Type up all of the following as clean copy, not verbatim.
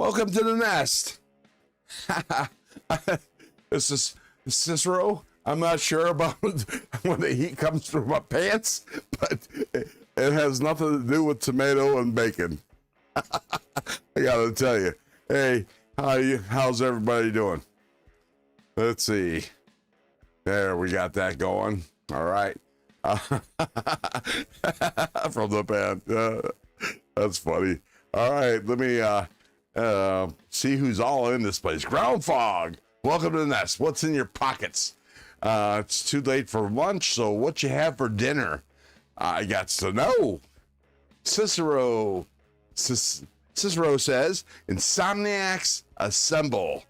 Welcome to the nest. This is Cicero. I'm not sure about when the heat comes through my pants, but it has nothing to do with tomato and bacon. I gotta tell you. Hey, how's everybody doing? Let's see. There, we got that going. All right. From the band. That's funny. All right, let me see who's all in this place. Ground Fog, welcome to the nest. What's in your pockets? It's too late for lunch, so what you have for dinner? I got to know. Cicero says, Insomniacs assemble.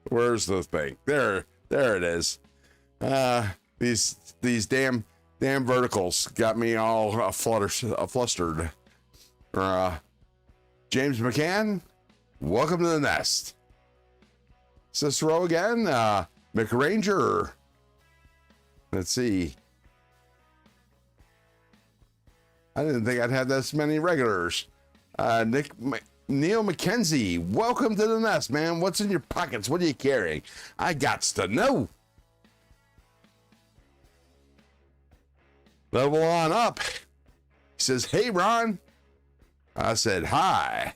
Where's the thing? There it is. These damn verticals got me all flustered. James McCann, welcome to the nest. Cicero again. McRanger. Let's see. I didn't think I'd have this many regulars. Neil McKenzie, welcome to the nest, man. What's in your pockets? What are you carrying? I gots to know. Level on up. He says, hey, Ron. I said, hi.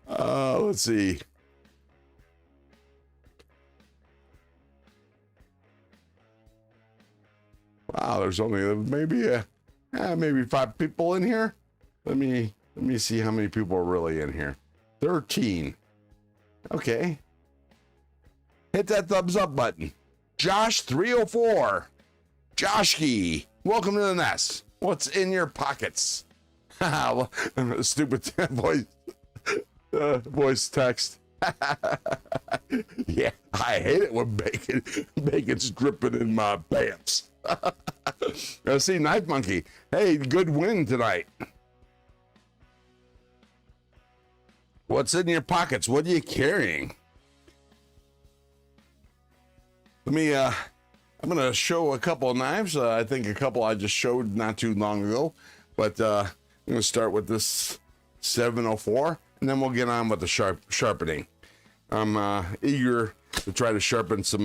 Let's see. Wow, there's only maybe 5 people in here. Let me see how many people are really in here. 13. Okay. Hit that thumbs up button. Josh 304. Joshki, welcome to the nest. What's in your pockets? Stupid voice text. Yeah, I hate it when bacon's dripping in my pants. I see Knife Monkey. Hey, good win tonight. What's in your pockets? What are you carrying? I'm gonna show a couple of knives. I think a couple I just showed not too long ago, but I'm gonna start with this 704, and then we'll get on with the sharpening. I'm eager to try to sharpen some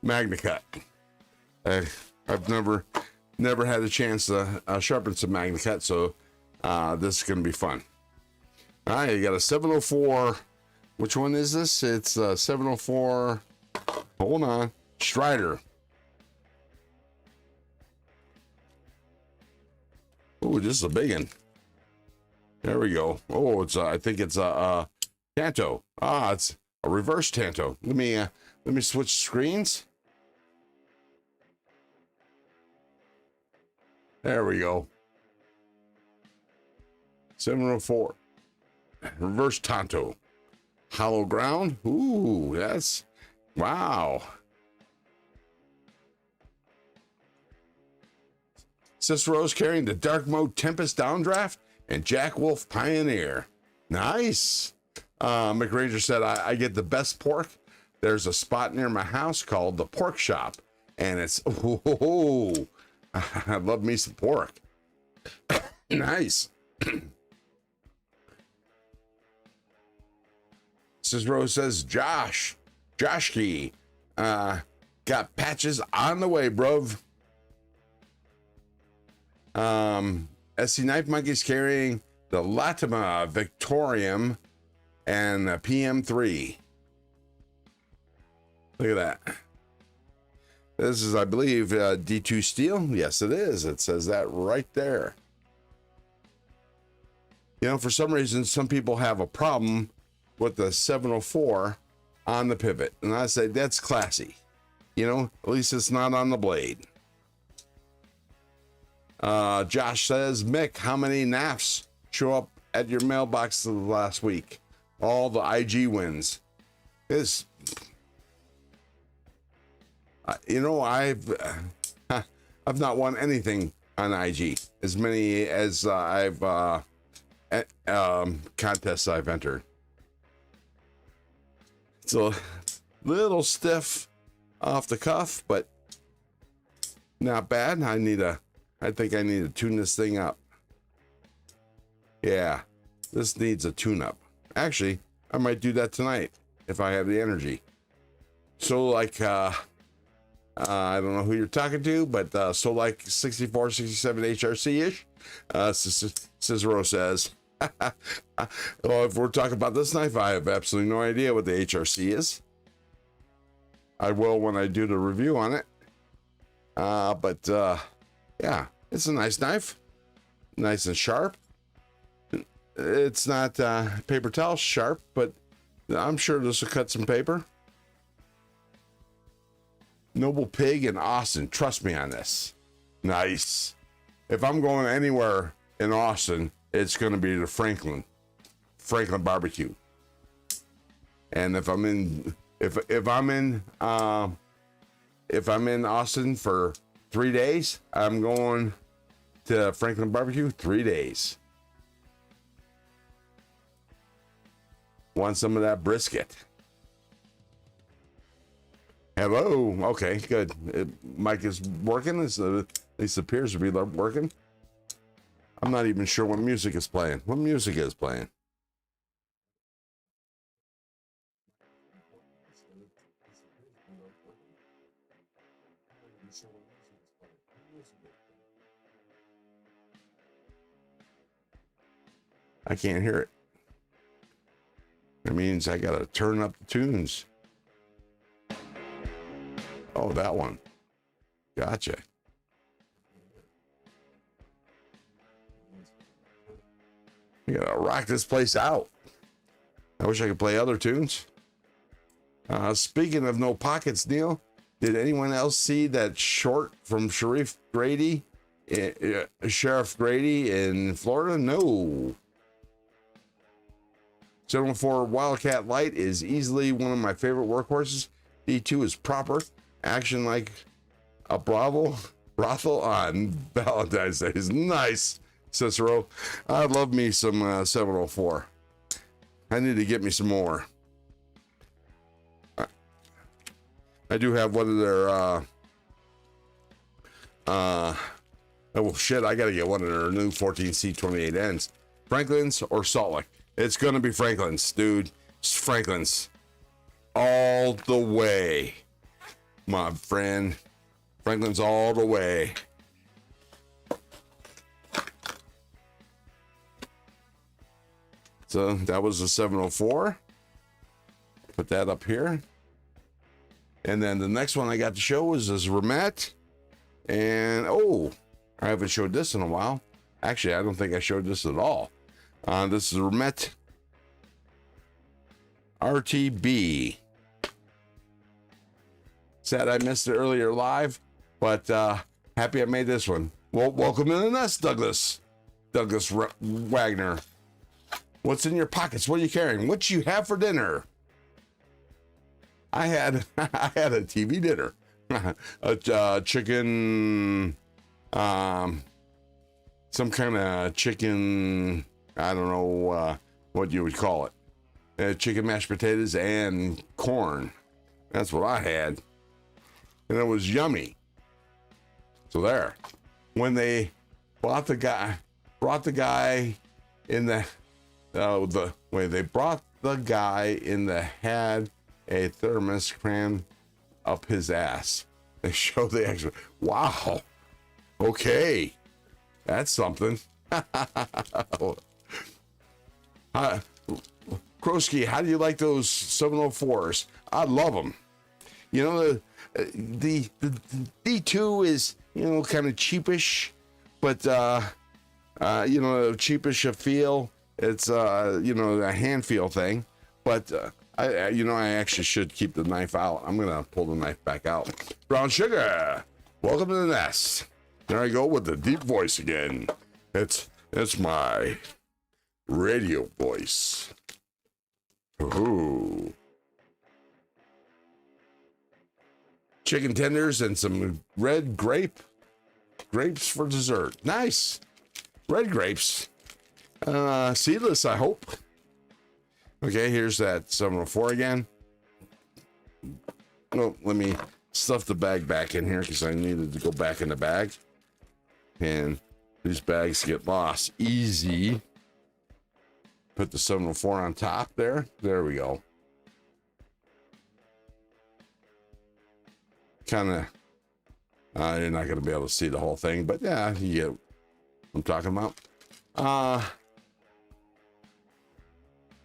MagnaCut. I've never had a chance to sharpen some MagnaCut, so this is gonna be fun. All right, you got a 704. Which one is this? It's 704. Hold on, Strider. Oh, this is a big one. There we go. Oh, it's I think it's a Tanto. It's a reverse Tanto. Let me switch screens. There we go. 704. Reverse Tanto. Hollow ground. Ooh, that's wow. Cicero's carrying the Dark Mode Tempest Downdraft and Jack Wolf Pioneer. Nice. McRanger said, I get the best pork. There's a spot near my house called the Pork Shop, and it's I love me some pork. Nice. Cicero says, Joshki, got patches on the way, bruv. SC Knife Monkey's carrying the Latima Victorium and the PM3. Look at that. This is, I believe, D2 steel. Yes, it is. It says that right there. You know, for some reason, some people have a problem with the 704 on the pivot, and I say that's classy. You know, at least it's not on the blade. Josh says, Mick, how many NAFs show up at your mailbox last week? All the IG wins. Is you know, I've not won anything on IG. As many as I've contests I've entered. It's a little stiff off the cuff, but not bad. I think I need to tune this thing up. Yeah, this needs a tune-up. Actually, I might do that tonight if I have the energy. So like, I don't know who you're talking to, but so like 64, 67 HRC-ish, Cicero says. Well, if we're talking about this knife, I have absolutely no idea what the HRC is. I will when I do the review on it. Yeah, it's a nice knife. Nice and sharp. It's not paper towel sharp, but I'm sure this will cut some paper. Noble Pig in Austin. Trust me on this. Nice. If I'm going anywhere in Austin, it's going to be the Franklin barbecue. And if I'm in Austin for 3 days, I'm going to Franklin barbecue 3 days. Want some of that brisket? Hello. Okay, good. Mic is working. At least appears to be working. I'm not even sure what music is playing. What music is playing? I can't hear it. That means I gotta turn up the tunes. Oh, that one. Gotcha. You gotta rock this place out. I wish I could play other tunes. Speaking of no pockets, Neil, did anyone else see that short from Sheriff Grady in Florida? No. 704 Wildcat Light is easily one of my favorite workhorses. D2 is proper. Action like a brothel on Valentine's Day. Is nice, Cicero. I love me some 704. I need to get me some more. I do have one of their oh shit, I gotta get one of their new 14C28Ns. Franklin's or Salt Lake. It's gonna be Franklin's, dude. It's Franklin's all the way, my friend. Franklin's all the way. So that was a 704. Put that up here. And then the next one I got to show was this Remet. And oh, I haven't showed this in a while. Actually, I don't think I showed this at all. This is a Remet RTB. Sad I missed it earlier live, but happy I made this one. Well, welcome to the nest, Douglas Wagner. What's in your pockets? What are you carrying? What you have for dinner? I had a TV dinner. A chicken, some kind of chicken, I don't know what you would call it. Chicken mashed potatoes and corn. That's what I had. And it was yummy. So there. When they brought the guy in the had a thermos crammed up his ass. They show the extra. Wow. Okay. That's something. Krosky, how do you like those 704s? I love them. You know, the D2 is, you know, kind of cheapish, but, you know, cheapish a feel. It's, you know, a hand feel thing. But, you know, I actually should keep the knife out. I'm going to pull the knife back out. Brown Sugar, welcome to the nest. There I go with the deep voice again. It's my radio voice. Ooh. Chicken tenders and some red grapes for dessert. Nice. Red grapes. Seedless, I hope. Okay, here's that 704 again. Oh, let me stuff the bag back in here because I needed to go back in the bag. And these bags get lost easy. put the 704 on top there. There we go. Kind of, you're not going to be able to see the whole thing, but yeah, you get what I'm talking about.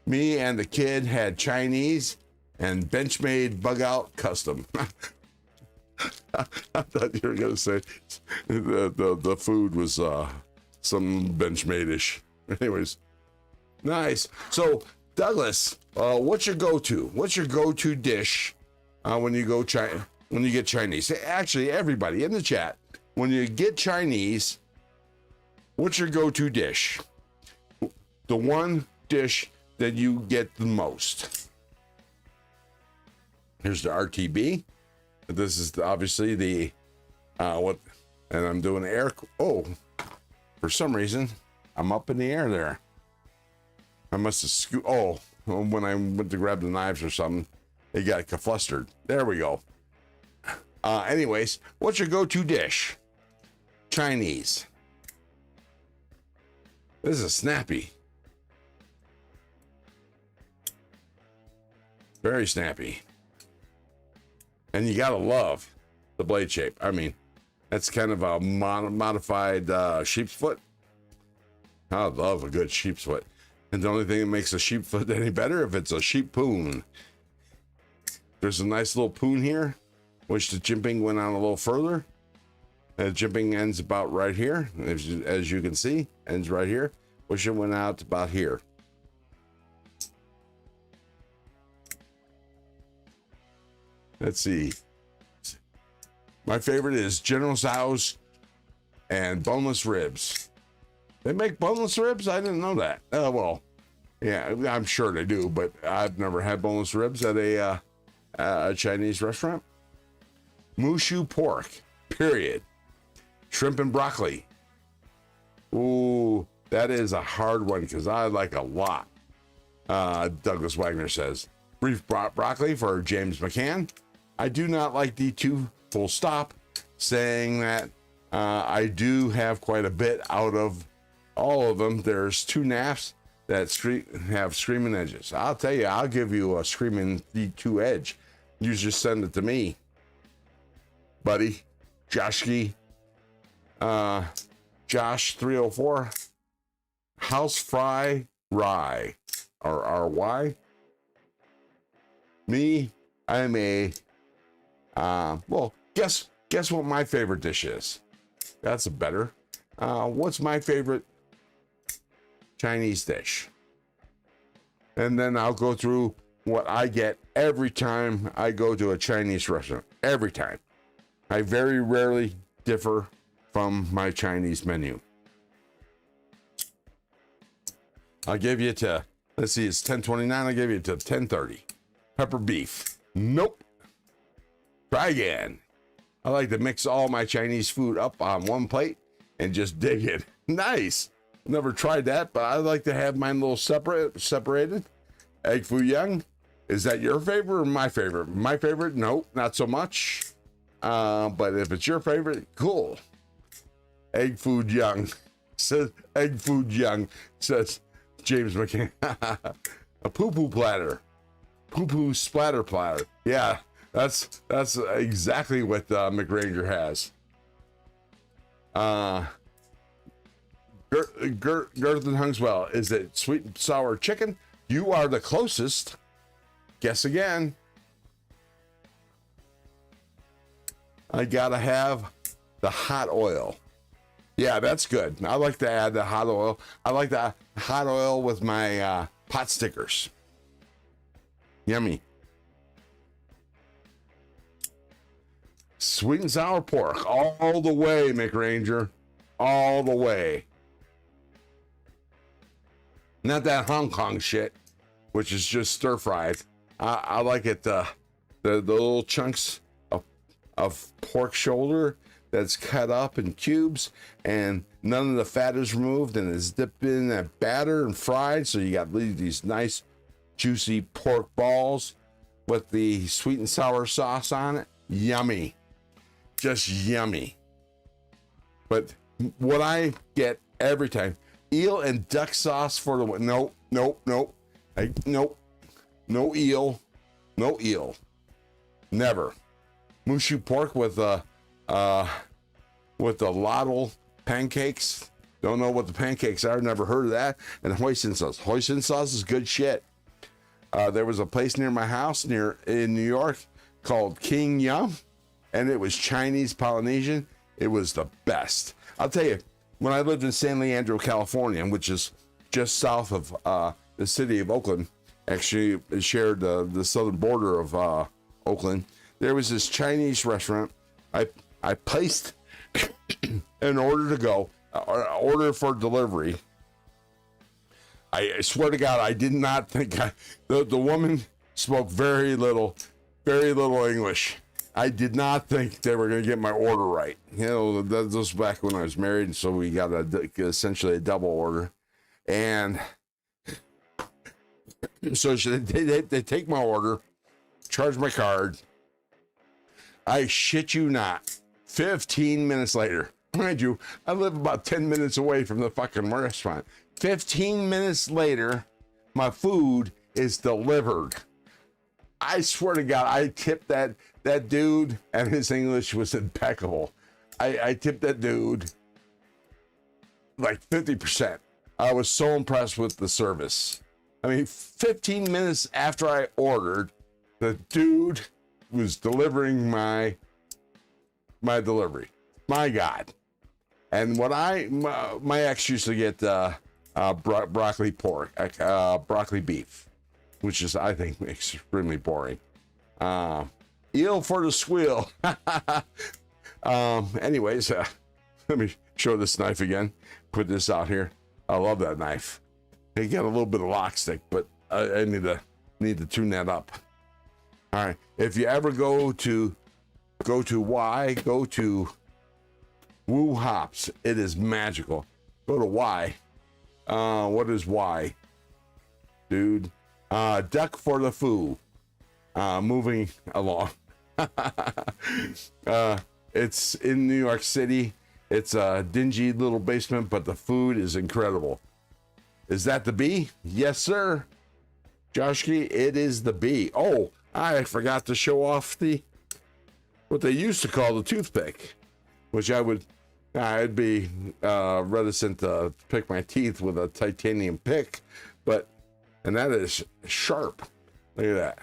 Me and the kid had Chinese and Benchmade bug out custom. I thought you were going to say the food was some Benchmade-ish. Anyways, nice. So, Douglas, what's your go-to? What's your go-to dish when you go when you get Chinese? Actually, everybody in the chat, when you get Chinese, what's your go-to dish? The one dish that you get the most. Here's the RTB. This is obviously the and I'm doing air. Oh, for some reason, I'm up in the air there. I must have when I went to grab the knives or something, it got flustered. There we go. Anyways, what's your go-to dish? Chinese. This is snappy. Very snappy. And you gotta love the blade shape. I mean, that's kind of a modified sheep's foot. I love a good sheep's foot. And the only thing that makes a sheep foot any better if it's a sheep poon. There's a nice little poon here, which the jimping went on a little further. And the jimping ends about right here. As you can see, ends right here, which it went out about here. Let's see. My favorite is General Tso's and boneless ribs. They make boneless ribs? I didn't know that. Well, yeah, I'm sure they do, but I've never had boneless ribs at a Chinese restaurant. Mushu pork, period. Shrimp and broccoli. Ooh, that is a hard one because I like a lot. Douglas Wagner says. Brief broccoli for James McCann. I do not like D2, full stop, saying that I do have quite a bit out of all of them. There's 2 naps that have screaming edges. I'll tell you, I'll give you a screaming D2 edge. You just send it to me, buddy. Josh 304. House fry rye or RY. Me, I'm a well, guess what my favorite dish is. That's a better. What's my favorite Chinese dish? And then I'll go through what I get every time I go to a Chinese restaurant. Every time. I very rarely differ from my Chinese menu. I'll give you to, let's see, it's 10:29. I'll give you to 10:30. Pepper beef. Nope. Try again. I like to mix all my Chinese food up on one plate and just dig it. Nice. Never tried that, but I like to have mine a little separated. Egg foo young. Is that your favorite or my favorite? My favorite? Nope, not so much. But if it's your favorite, cool. Egg food young. Says egg food young, says James McCann. A poo-poo platter. Poo-poo splatter platter. Yeah, that's exactly what McRanger has. Gerthan Hungswell, is it sweet and sour chicken? You are the closest. Guess again. I gotta have the hot oil. Yeah, that's good. I like to add the hot oil. I like the hot oil with my pot stickers. Yummy. Sweet and sour pork all the way, McRanger. All the way. Not that Hong Kong shit, which is just stir fried. I like it, the little chunks of pork shoulder that's cut up in cubes and none of the fat is removed and is dipped in that batter and fried. So you got these nice juicy pork balls with the sweet and sour sauce on it. Yummy. Just yummy. But what I get every time, Eel and duck sauce for the nope. Nope. No eel. No eel. Never. Mushu pork with the ladle pancakes. Don't know what the pancakes are. Never heard of that. And hoisin sauce. Hoisin sauce is good shit. There was a place near my house in New York called King Yum, and it was Chinese Polynesian. It was the best. I'll tell you, when I lived in San Leandro, California, which is just south of the city of Oakland, actually it shared the southern border of Oakland, there was this Chinese restaurant. I placed an order to go, order for delivery. I swear to God, I did not think the woman spoke very little English. I did not think they were going to get my order right. You know, that was back when I was married, and so we got essentially a double order. And so they take my order, charge my card. I shit you not, 15 minutes later, mind you, I live about 10 minutes away from the fucking restaurant. 15 minutes later, my food is delivered. I swear to God, I tipped that dude, and his English was impeccable. I tipped that dude like 50%. I was so impressed with the service. I mean, 15 minutes after I ordered, the dude was delivering my delivery. My God. And what my ex used to get broccoli pork, broccoli beef, which is, I think, extremely boring. Eel for the squeal. Anyways, let me show this knife again. Put this out here. I love that knife. It got a little bit of lock stick, but I need to tune that up. All right. If you ever go to Woo Hops, it is magical. Go to Y. What is Y? Dude. Duck for the foo. Moving along. It's in New York City. It's a dingy little basement, but the food is incredible. Is that the B? Yes, sir. Joshki, it is the B. Oh, I forgot to show off what they used to call the toothpick, which I'd be reticent to pick my teeth with a titanium pick, and that is sharp. Look at that.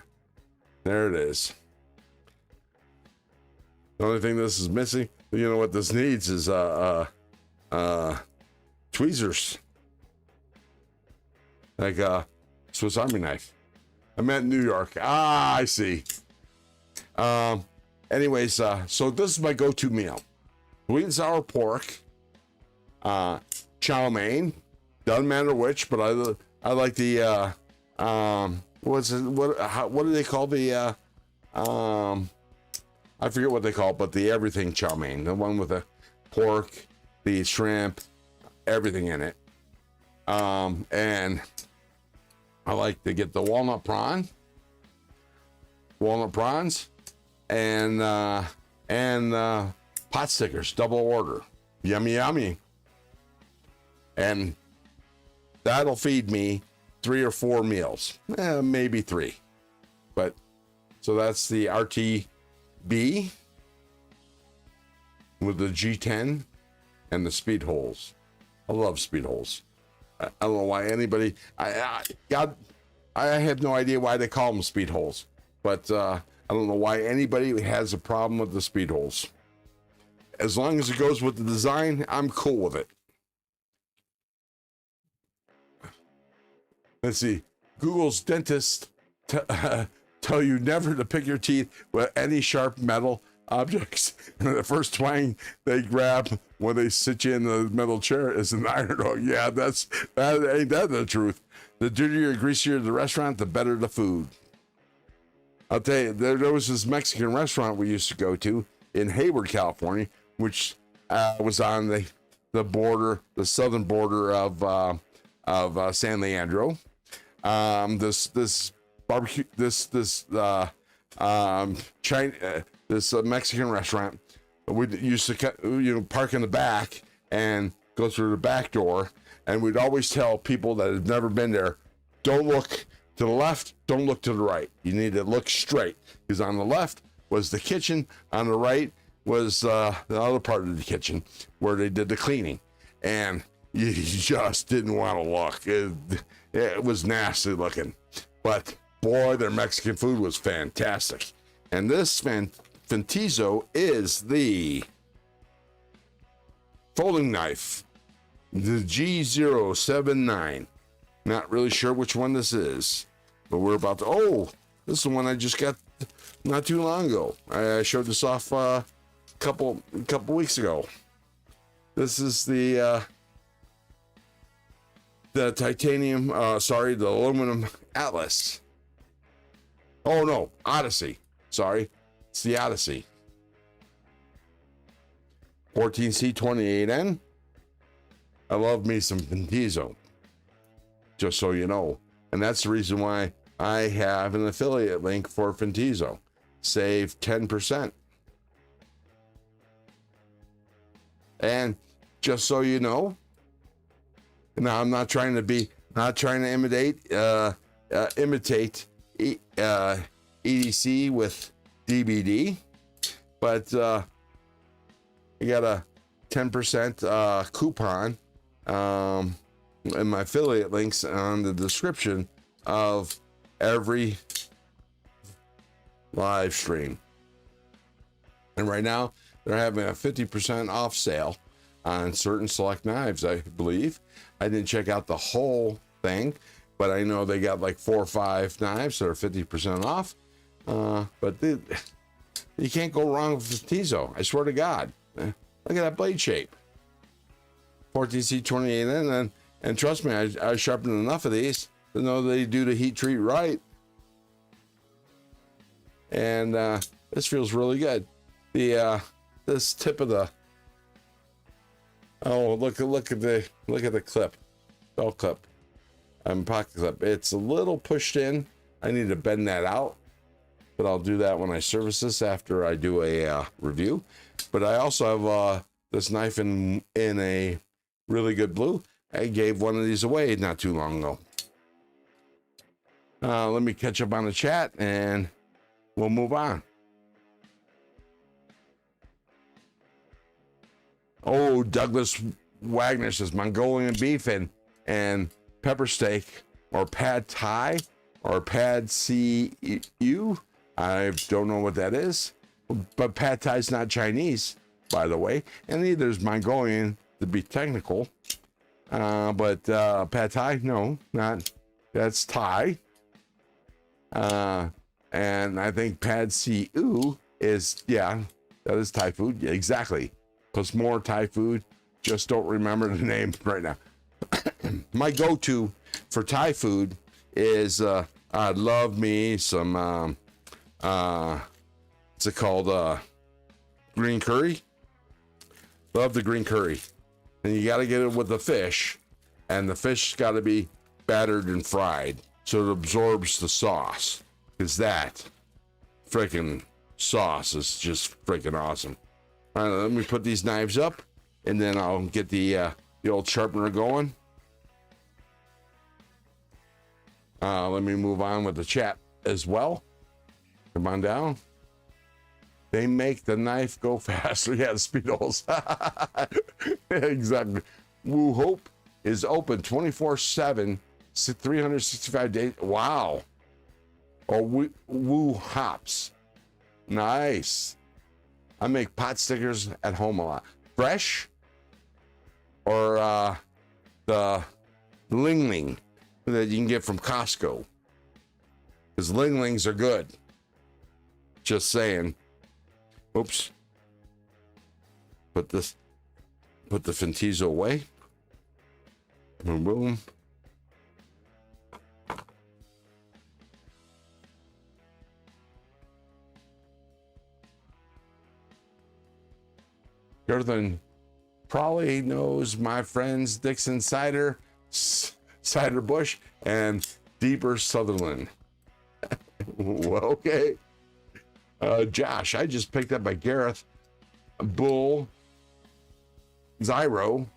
There it is. The only thing this is missing, you know what this needs is tweezers. Like a Swiss Army knife. I meant New York. I see. Anyways, so this is my go-to meal. Sweet and sour pork, chow mein, doesn't matter which, but I like the what do they call the I forget what they call it, but the everything chow mein, the one with the pork, the shrimp, everything in it. And I like to get the walnut prawns, and pot stickers, double order. Yummy, yummy. And that'll feed me 3 or 4 meals, maybe 3. But so that's the RTB with the G10 and the speed holes. I love speed holes. I don't know why anybody. I have no idea why they call them speed holes, but I don't know why anybody has a problem with the speed holes. As long as it goes with the design, I'm cool with it. Let's see. Google's dentists tell you never to pick your teeth with any sharp metal objects. And the first twang they grab when they sit you in the metal chair is an iron dog. Yeah, ain't that the truth? The dirtier, greasier the restaurant, the better the food. I'll tell you, there was this Mexican restaurant we used to go to in Hayward, California, which was on the border, the southern border of San Leandro. This barbecue, this Mexican restaurant, we used to park in the back and go through the back door, And we'd always tell people that have never been there, don't look to the left, don't look to the right. You need to look straight, because on the left was the kitchen, on the right was the other part of the kitchen where they did the cleaning. And you just didn't want to look. It was nasty looking. But boy, their Mexican food was fantastic. And this Fentizo is the folding knife, the G079. Not really sure which one this is, but we're about to, oh, this is the one I just got not too long ago. I showed this off a couple weeks ago. This is the titanium, the aluminum Atlas. Oh no, Odyssey. Sorry, it's the Odyssey. 14C28N. I love me some Fentizo, just so you know. And that's the reason why I have an affiliate link for Fentizo. Save 10%. And just so you know, now I'm not trying to imitate EDC with DBD, but I got a 10% coupon in my affiliate links on the description of every live stream. And right now they're having a 50% off sale on certain select knives, I believe. I didn't check out the whole thing, but I know they got like 4 or 5 knives that are 50% off. But you can't go wrong with Fentizo. I swear to God. Look at that blade shape. 14C28N, and trust me, I sharpened enough of these to know they do the heat treat right. And this feels really good. This tip of the, oh, look at the clip, belt clip, pocket clip. It's a little pushed in. I need to bend that out, but I'll do that when I service this after I do a review. But I also have this knife in a really good blue. I gave one of these away not too long ago. Let me catch up on the chat and we'll move on. Oh, Douglas Wagner says Mongolian beef and pepper steak, or pad thai, or pad see ew. I don't know what that is, but pad thai is not Chinese, by the way, and neither is Mongolian, to be technical. But pad thai, no, not. That's Thai. And I think pad see ew is, yeah, that is Thai food. Yeah, exactly. Plus more Thai food. Just don't remember the name right now. My go-to for Thai food is I love me some what's it called? Green curry. Love the green curry. And you got to get it with the fish, and the fish's got to be battered and fried so it absorbs the sauce, because that freaking sauce is just freaking awesome. All right, let me put these knives up, and then I'll get the old sharpener going. Let me move on with the chat as well. Come on down. They make the knife go faster. Yeah, the speedos. Exactly. Woo Hope is open 24/7, 365 days. Wow. Or Woo Hops. Nice. I make pot stickers at home a lot. Fresh, or the Ling Ling that you can get from Costco. Because Ling Lings are good. Just saying. Oops. Put the Fentizo away. Boom, boom. Jonathan probably knows my friends Dixon Cider, Cider Bush, and Deeper Sutherland. Well, okay. Josh, I just picked up by Gareth Bull Zyro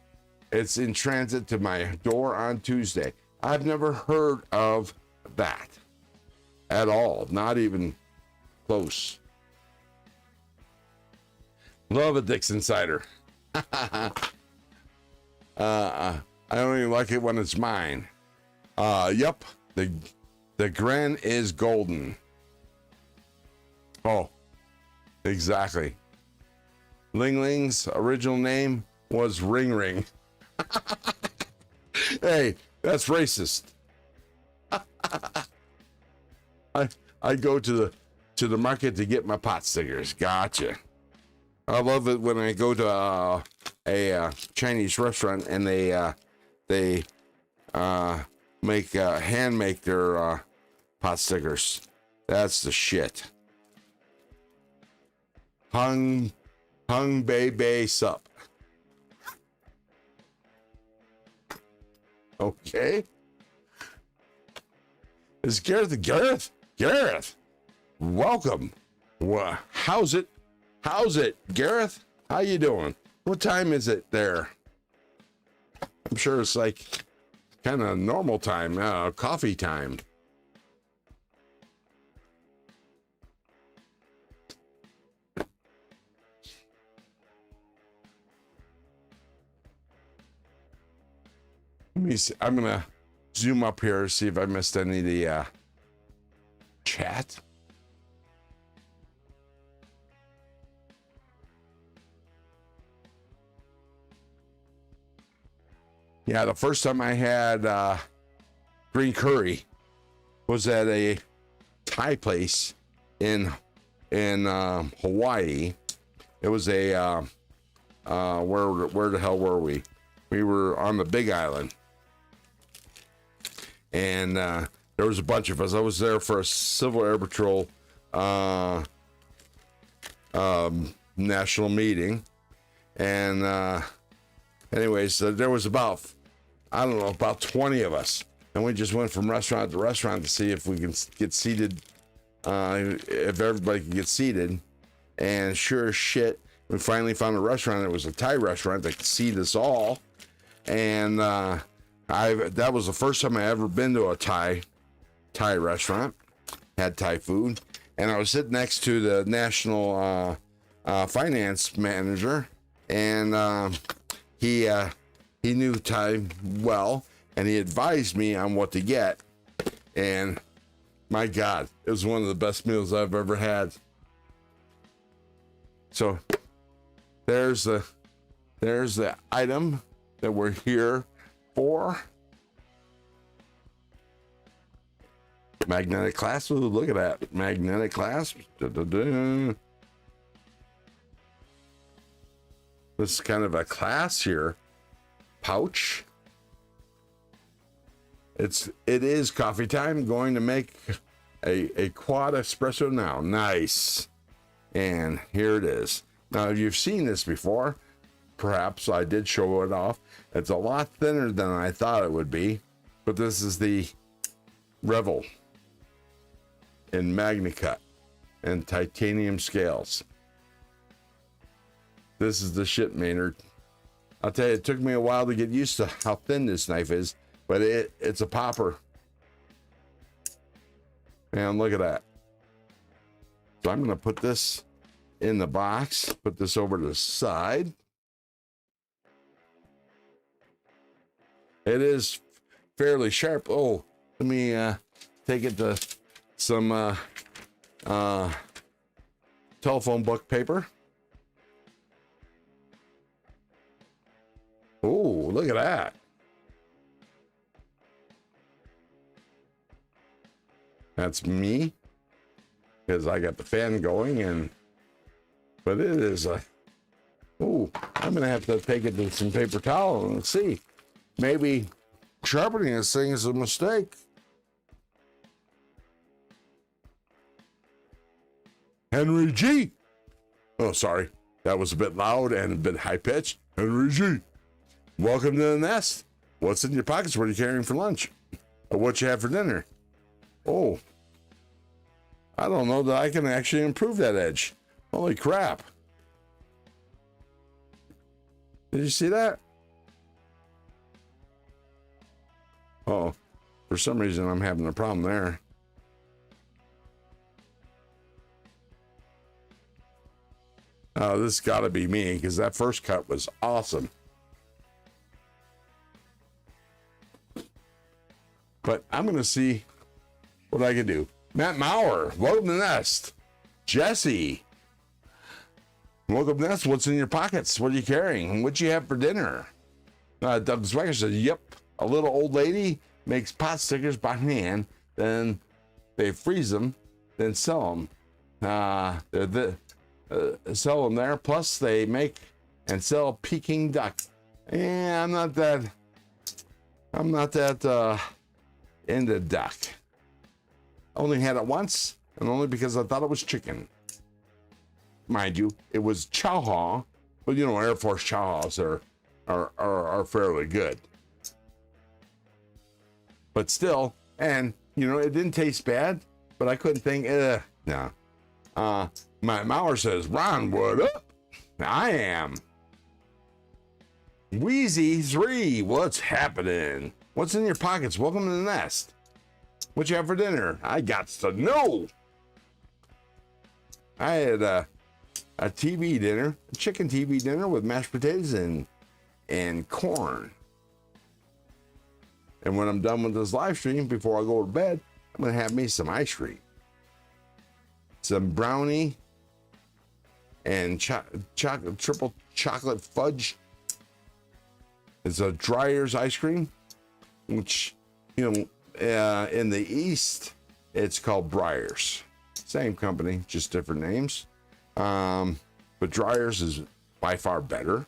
It's in transit to my door on Tuesday. I've never heard of that at all. Not even close. Love a Dixon cider. I don't even like it when it's mine. Yep. The Gren is golden. Oh, exactly. Ling Ling's original name was Ring Ring. Hey, that's racist. I go to the market to get my pot stickers. Gotcha. I love it when I go to a Chinese restaurant and they hand make their pot stickers. That's the shit. Hung Bay Bay Sup. Okay. Is Gareth? Gareth, welcome. Well, how's it, Gareth? How you doing? What time is it there? I'm sure it's like kind of normal time, coffee time. Let me see. I'm gonna zoom up here, see if I missed any of the chat. Yeah, the first time I had green curry was at a Thai place in Hawaii. It was a where the hell were we? We were on the Big Island, and there was a bunch of us. I was there for a Civil Air Patrol national meeting, and anyways, there was about 20 of us, and we just went from restaurant to restaurant to see if we can get seated, if everybody could get seated. And sure as shit, we finally found a restaurant that was a Thai restaurant that could seat us all. And that was the first time I ever been to a Thai restaurant, had Thai food, and I was sitting next to the national finance manager, and he knew Thai well, and he advised me on what to get. And my God, it was one of the best meals I've ever had. So there's the item that we're here for. Magnetic clasp. Ooh, look at that. Magnetic clasp. Da-da-da. This is kind of a class here. Pouch. It is coffee time. Going to make a quad espresso now. Nice. And here it is. Now, if you've seen this before, perhaps I did show it off. It's a lot thinner than I thought it would be, but this is the Rebel in MagnaCut and titanium scales. This is the shit, Maynard. I'll tell you, it took me a while to get used to how thin this knife is, but it's a popper. Man, look at that. So I'm going to put this in the box, put this over to the side. It is fairly sharp. Oh, let me take it to some telephone book paper. Oh, look at that. That's me, because I got the fan going, but it is a, oh, I'm going to have to take it to some paper towel and see. Maybe sharpening this thing is a mistake. Henry G. Oh, sorry. That was a bit loud and a bit high pitched. Henry G. Welcome to the nest. What's in your pockets? What are you carrying for lunch? Or what you have for dinner? Oh, I don't know that I can actually improve that edge. Holy crap. Did you see that? Oh, for some reason I'm having a problem there. This got to be me because that first cut was awesome. But I'm going to see what I can do. Matt Maurer, welcome to the Nest. Jesse, welcome to the Nest. What's in your pockets? What are you carrying? What you have for dinner? Doug Swagger says, yep, a little old lady makes pot stickers by hand, then they freeze them, then sell them. Sell them there. Plus, they make and sell Peking duck. Yeah, I'm not that into duck. Only had it once, and only because I thought it was chicken. Mind you, it was chow ha, but you know, Air Force chow ha's are fairly good. But still, and you know, it didn't taste bad, but I couldn't think, no. Matt Maurer says, Ron, what up? I am. Wheezy3, what's happening? What's in your pockets? Welcome to the Nest. What you have for dinner? I got to know. I had a TV dinner, a chicken TV dinner with mashed potatoes and corn. And when I'm done with this live stream, before I go to bed, I'm going to have me some ice cream. Some brownie and triple chocolate fudge. It's a Dreyer's ice cream, which, you know, in the East, it's called Breyers. Same company, just different names. But Dreyer's is by far better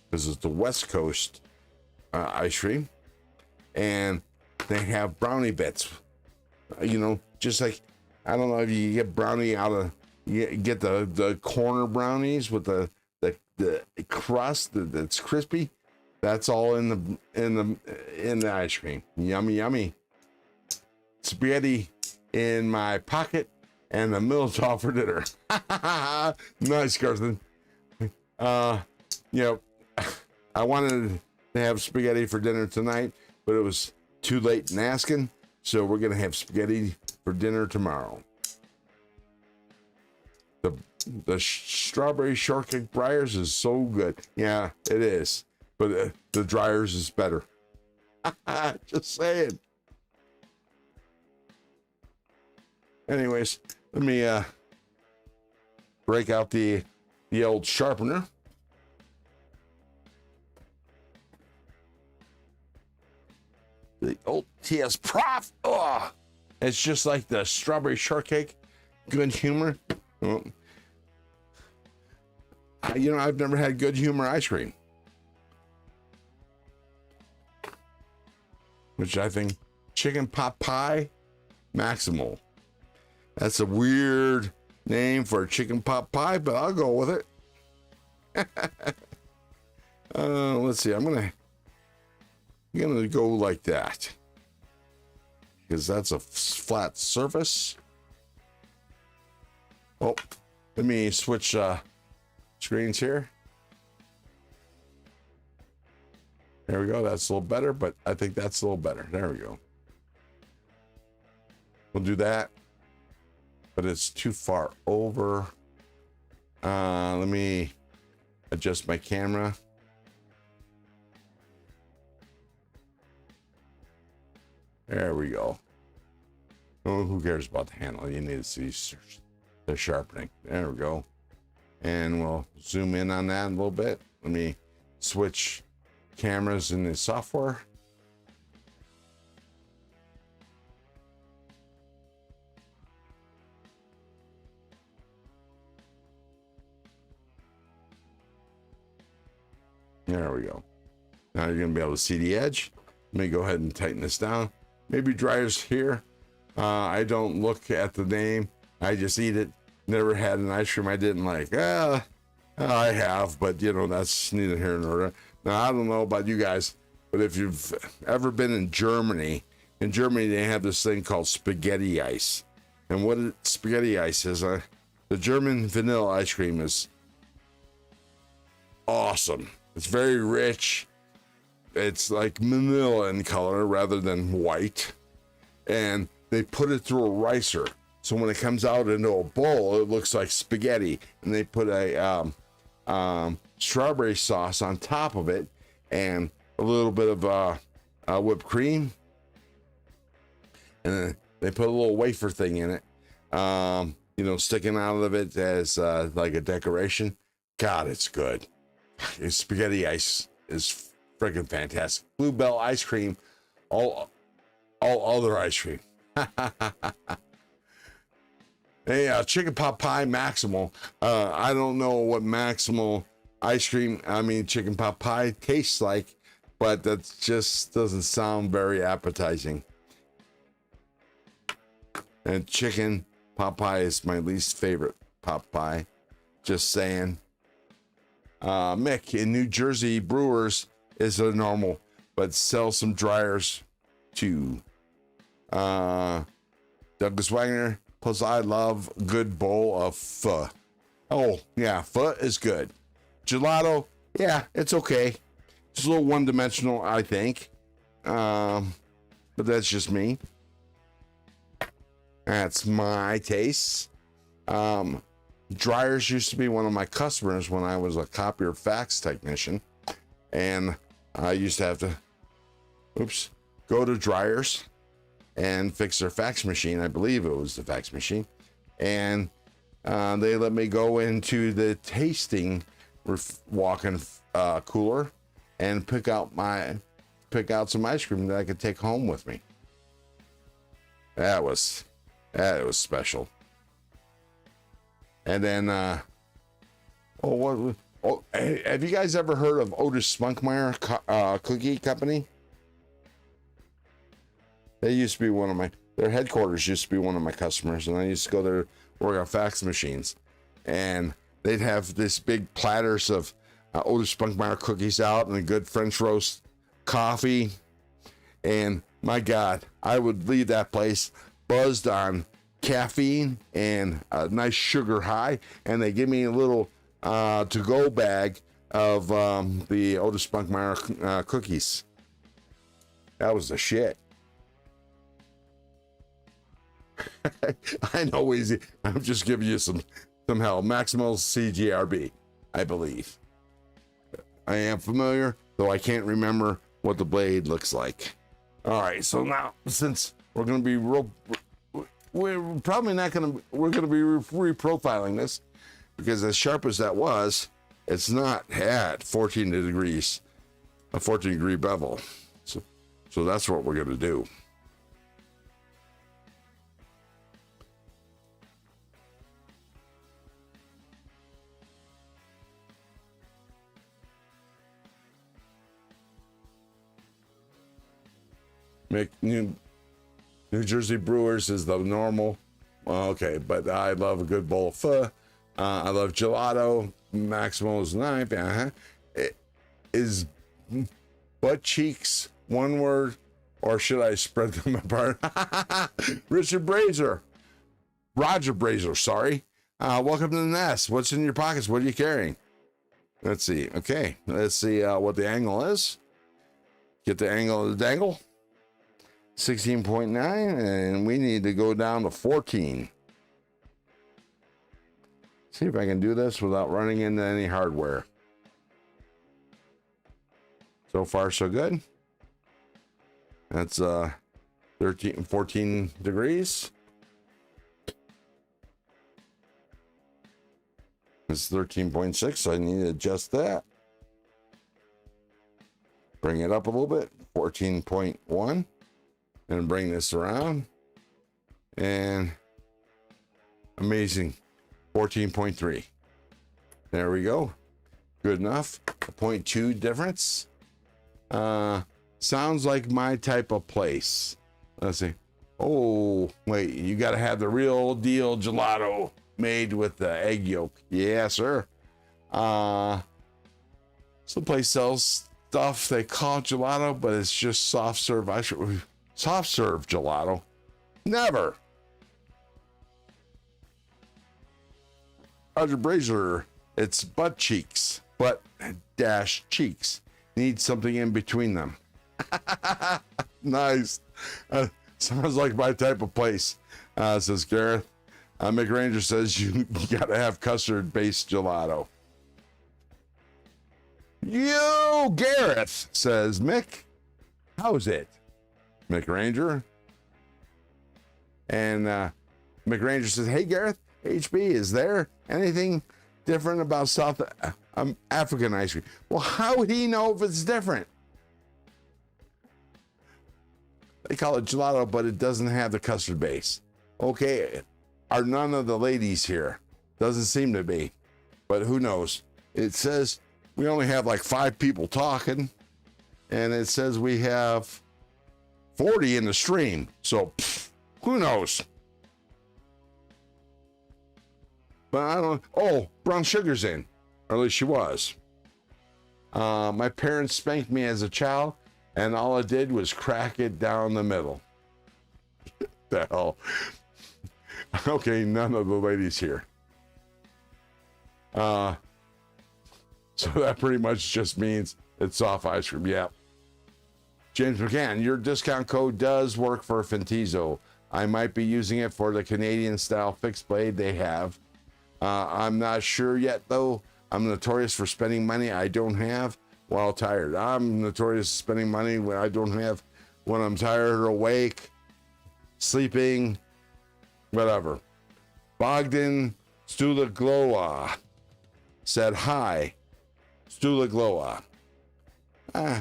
because it's the West Coast ice cream. And they have brownie bits, you know, just like, I don't know if you get brownie out of, you get the corner brownies with the crust that's crispy. That's all in the ice cream. Yummy, yummy. Spaghetti in my pocket and the Miltov for dinner. Nice, Carson. You know, I wanted to have spaghetti for dinner tonight, but it was too late in asking, so we're gonna have spaghetti for dinner tomorrow. The strawberry shortcake Breyers is so good. Yeah, it is. But the Dreyer's is better. Just saying. Anyways, let me break out the old sharpener. The old TS Prof. Oh, it's just like the strawberry shortcake. Good humor. Well, you know, I've never had good humor ice cream, which I think chicken pot pie maximal. That's a weird name for a chicken pot pie, but I'll go with it. Let's see. I'm gonna go like that because that's a flat surface. Oh, let me switch screens here. There we go. That's a little better, but I think that's a little better. There we go. We'll do that, but it's too far over. Let me adjust my camera. There we go. Oh, who cares about the handle? You need to see the sharpening. There we go. And we'll zoom in on that a little bit. Let me switch cameras in the software. There we go. Now you're going to be able to see the edge. Let me go ahead and tighten this down. Maybe Dreyer's here. I don't look at the name. I just eat it. Never had an ice cream I didn't like. I have, but you know, that's neither here nor there. Now, I don't know about you guys, but if you've ever been in Germany they have this thing called spaghetti ice. And what spaghetti ice is, the German vanilla ice cream is awesome. It's very rich, it's like manila in color rather than white, and they put it through a ricer. So when it comes out into a bowl, it looks like spaghetti, and they put a strawberry sauce on top of it, and a little bit of whipped cream, and then they put a little wafer thing in it, sticking out of it as like a decoration. God, it's good. Spaghetti ice is freaking fantastic. Bluebell ice cream, all other ice cream. Hey, chicken pot pie Maximal. I don't know what Maximal chicken pot pie tastes like, but that just doesn't sound very appetizing. And chicken pot pie is my least favorite pot pie. Just saying. Mick in New Jersey Brewers is a normal, but sell some dryers too. Douglas Wagner, plus I love a good bowl of pho. Oh, yeah, pho is good. Gelato, yeah, it's okay. It's a little one-dimensional, I think. But that's just me. That's my taste. Dryers used to be one of my customers when I was a copier fax technician, and I used to have to go to Dryers and fix their fax machine. I believe it was the fax machine, and they let me go into the tasting walk-in cooler and pick out some ice cream that I could take home with me. That was special. And then, have you guys ever heard of Otis Spunkmeyer Cookie Company? They used to be their headquarters used to be one of my customers, and I used to go there work on fax machines. And they'd have this big platters of Otis Spunkmeyer cookies out and a good French roast coffee. And my God, I would leave that place buzzed on caffeine and a nice sugar high, and they give me a little to-go bag of the Otis Spunkmeyer cookies. That was the shit. I know, easy. I'm just giving you some hell. Maximal CGRB, I believe. I am familiar, though I can't remember what the blade looks like. All right, so now since we're going to be we're going to be reprofiling this, because as sharp as that was, it's not at 14 degrees, a 14-degree bevel. So that's what we're going to do. New Jersey Brewers is the normal. Okay, but I love a good bowl of pho. I love gelato. Maximal is 9. It is butt cheeks one word, or should I spread them apart? Roger Brazier, sorry. Welcome to the nest. What's in your pockets? What are you carrying? Let's see. Okay, let's see what the angle is. Get the angle of the dangle. 16.9, and we need to go down to 14. See if I can do this without running into any hardware. So far, so good. That's 14 degrees. It's 13.6, so I need to adjust that. Bring it up a little bit, 14.1. And bring this around, and amazing, 14.3. There we go. Good enough. A 0.2 difference. Sounds like my type of place. Let's see. Oh, wait, you got to have the real deal gelato made with the egg yolk. Yeah, sir. Some place sells stuff they call gelato, but it's just soft serve ice cream. Soft serve gelato. Never. Roger Brazier, it's butt cheeks. Butt dash cheeks. need something in between them. Nice. Sounds like my type of place, says Gareth. McRanger says you gotta have custard-based gelato. You, Gareth, says Mick. How's it? McRanger. And McRanger says, hey, Gareth, HB, is there anything different about South African ice cream? Well, how would he know if it's different? They call it gelato, but it doesn't have the custard base. Okay, are none of the ladies here? Doesn't seem to be, but who knows? It says we only have like 5 people talking, and it says we have 40 in the stream, so who knows? But I don't. Oh, Brown Sugar's in, or at least she was. My parents spanked me as a child, and all I did was crack it down the middle. The hell. Okay, none of the ladies here. So that pretty much just means it's soft ice cream. Yeah. James McCann, your discount code does work for Fentizo. I might be using it for the Canadian style fixed blade they have. I'm not sure yet though. I'm notorious for spending money I don't have while tired. I'm notorious for spending money when I don't have, when I'm tired or awake, sleeping, whatever. Bogdan Stulagloa said hi. Stulagloa. How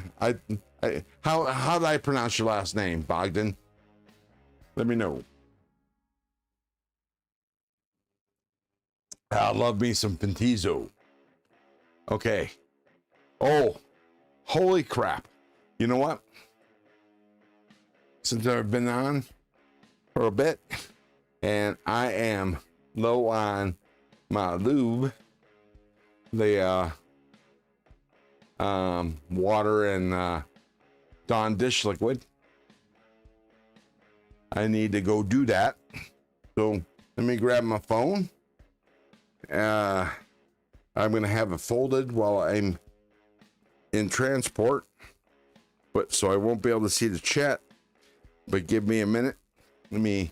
did I pronounce your last name, Bogdan? Let me know. I love me some Fentizo. Okay. Oh, holy crap. You know what? Since I've been on for a bit and I am low on my lube, the water and Dawn dish liquid, I need to go do that. So let me grab my phone. I'm going to have it folded while I'm in transport, but so I won't be able to see the chat, but give me a minute. Let me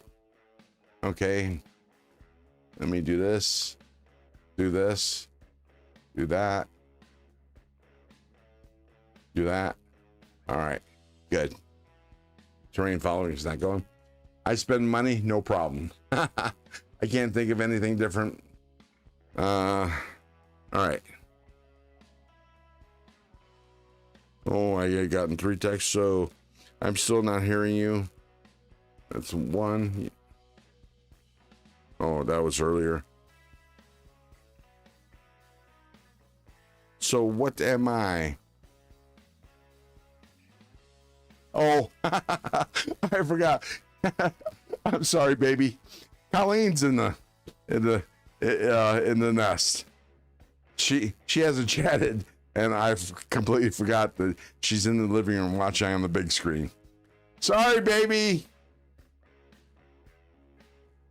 do this, do that. All right, good. Terrain following is not going. I spend money, no problem. I can't think of anything different. All right. Oh, I gotten 3 texts, so I'm still not hearing you. That's 1. Oh, that was earlier. So what am I? Oh, I forgot. I'm sorry, baby. Colleen's in the nest. She hasn't chatted, and I've completely forgot that she's in the living room watching on the big screen. Sorry, baby.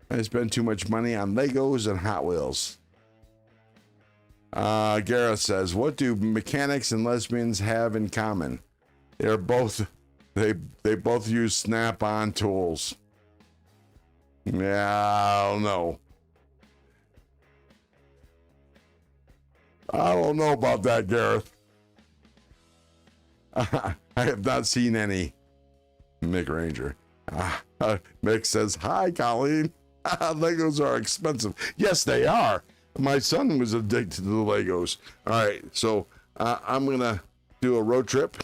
I spend too much money on Legos and Hot Wheels. Gareth says, what do mechanics and lesbians have in common? They both use snap-on tools. Yeah, I don't know. I don't know about that, Gareth. I have not seen any. Mick Ranger. Mick says, hi, Colleen. Legos are expensive. Yes, they are. My son was addicted to the Legos. All right, so I'm going to do a road trip,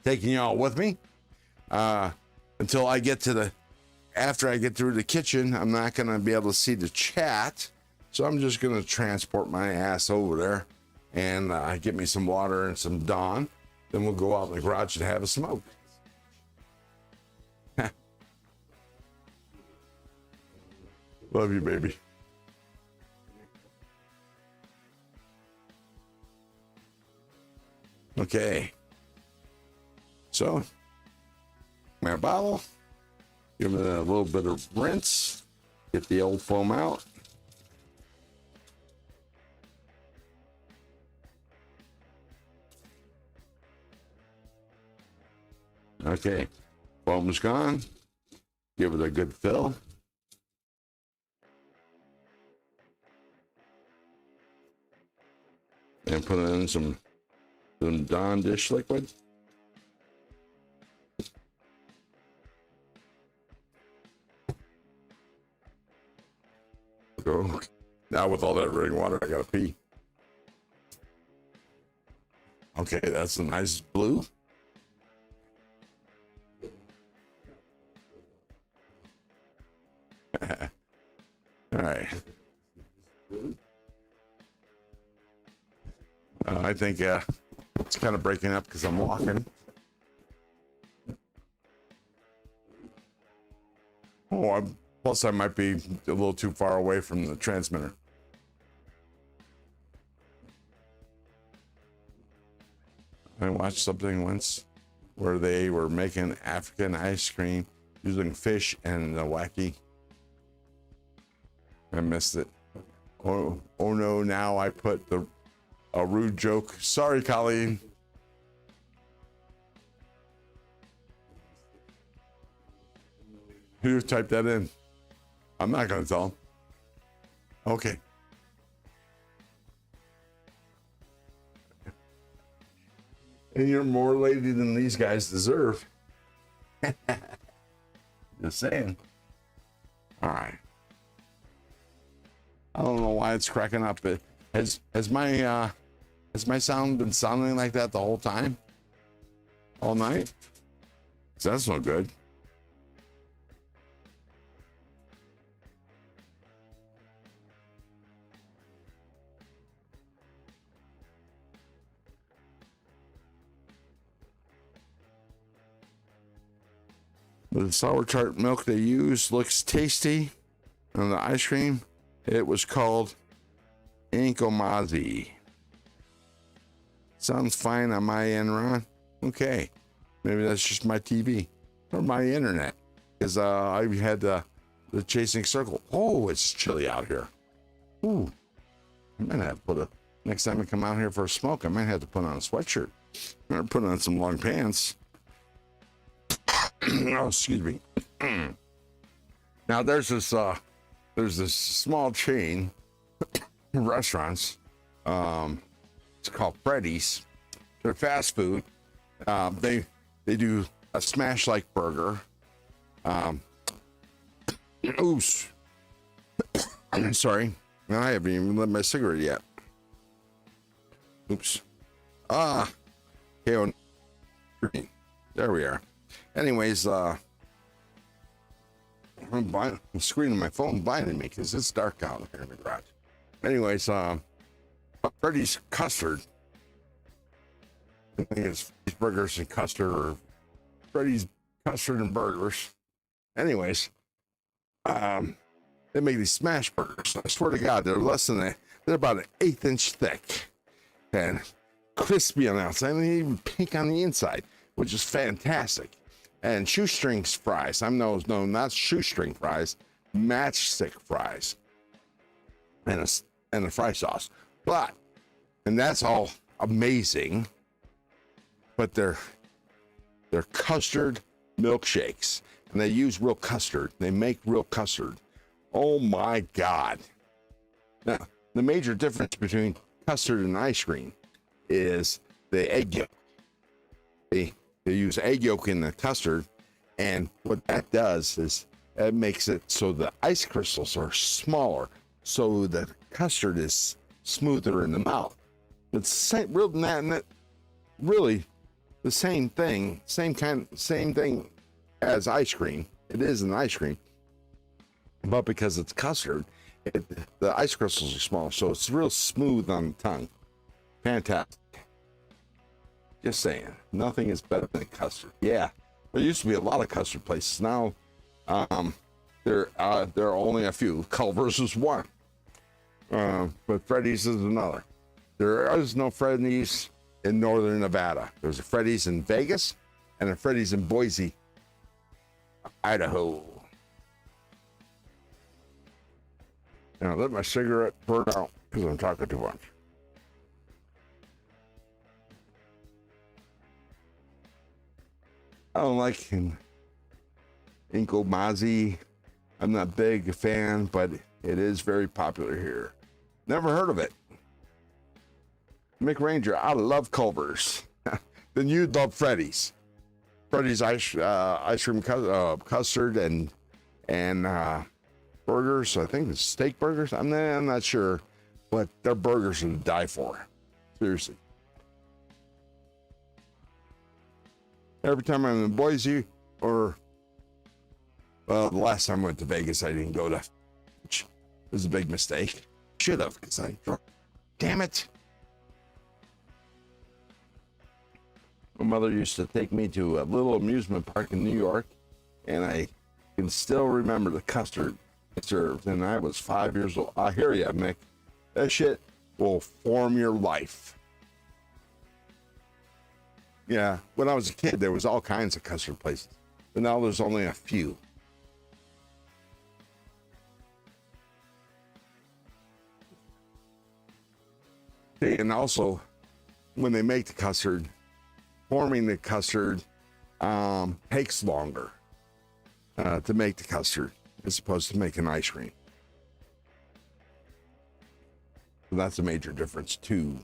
taking y'all with me until I get to after I get through the kitchen. I'm not going to be able to see the chat. So I'm just going to transport my ass over there and get me some water and some Dawn. Then we'll go out in the garage and have a smoke. Love you, baby. Okay. So, my bottle. Give it a little bit of rinse. Get the old foam out. Okay, foam's gone. Give it a good fill. And put in some Dawn dish liquid. Go. Now with all that running water, I gotta pee. Okay, that's a nice blue. All right. I think it's kind of breaking up because I'm walking. Plus I might be a little too far away from the transmitter. I watched something once where they were making African ice cream using fish and wacky. I missed it. Oh no, now I put a rude joke. Sorry, Colleen. Who typed that in? I'm not gonna tell him. Okay. And you're more lady than these guys deserve. Just saying. All right. I don't know why it's cracking up. But has my sound been sounding like that the whole time? All night? That's no good. The sour tart milk they use looks tasty on the ice cream. It was called Inkomazi. Sounds fine on my end, Ron. Okay. Maybe that's just my TV or my internet. Because I had the chasing circle. Oh, it's chilly out here. Ooh. I might have to put next time I come out here for a smoke, I might have to put on a sweatshirt. Or put on some long pants. Oh, excuse me. Now there's this small chain of restaurants. It's called Freddy's. They're fast food. They do a smash like burger. Oops. I'm sorry. I haven't even lit my cigarette yet. Oops. Okay. There we are. Anyways, I'm screen on my phone blinding me because it's dark out here in the garage. Anyways, Freddy's custard. I think it's Freddy's burgers and custard, or Freddy's custard and burgers. Anyways, they make these smash burgers. I swear to God, they're less than they're about an 1/8 inch thick and crispy on the outside and even pink on the inside, which is fantastic. And shoestring fries. No, not shoestring fries, matchstick fries, and a fry sauce. And that's all amazing. But they're custard milkshakes, and they use real custard. They make real custard. Oh my God! Now the major difference between custard and ice cream is the egg yolk. They use egg yolk in the custard, and what that does is it makes it so the ice crystals are smaller, so the custard is smoother in the mouth. It's really the same thing, same thing as ice cream. It is an ice cream, but because it's custard, the ice crystals are small, so it's real smooth on the tongue. Fantastic. Just saying, nothing is better than custard. Yeah, there used to be a lot of custard places. Now, there are only a few. Culver's is one, but Freddy's is another. There is no Freddy's in northern Nevada. There's a Freddy's in Vegas and a Freddy's in Boise, Idaho. Now let my cigarette burn out because I'm talking too much. I don't like Inkomazi. I'm not big a fan, but it is very popular here. Never heard of it. Mick Ranger, I love Culver's. Then you'd love Freddy's. Freddy's ice cream custard and burgers. I think it's steak burgers. I'm not sure, but their burgers are to die for. Seriously. Every time I'm in Boise, or well, the last time I went to Vegas, I didn't go to, which was a big mistake. Should have, because damn it. My mother used to take me to a little amusement park in New York, and I can still remember the custard I served, and I was 5 years old. I hear ya, Mick. That shit will form your life. Yeah, when I was a kid, there was all kinds of custard places, but now there's only a few. And also, when they make the custard, forming the custard takes longer to make the custard as opposed to making ice cream. So that's a major difference too,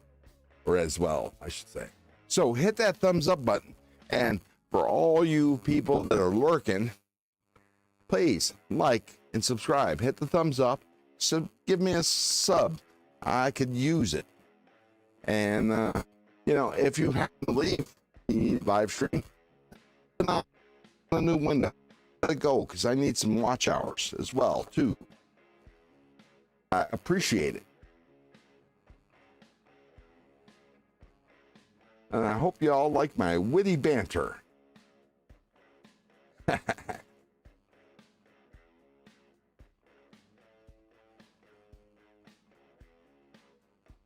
or as well, I should say. So hit that thumbs up button. And for all you people that are lurking, please like and subscribe. Hit the thumbs up. So give me a sub. I could use it. And, you know, if you happen to leave the live stream, a new window, let it go, because I need some watch hours as well, too. I appreciate it. And I hope you all like my witty banter.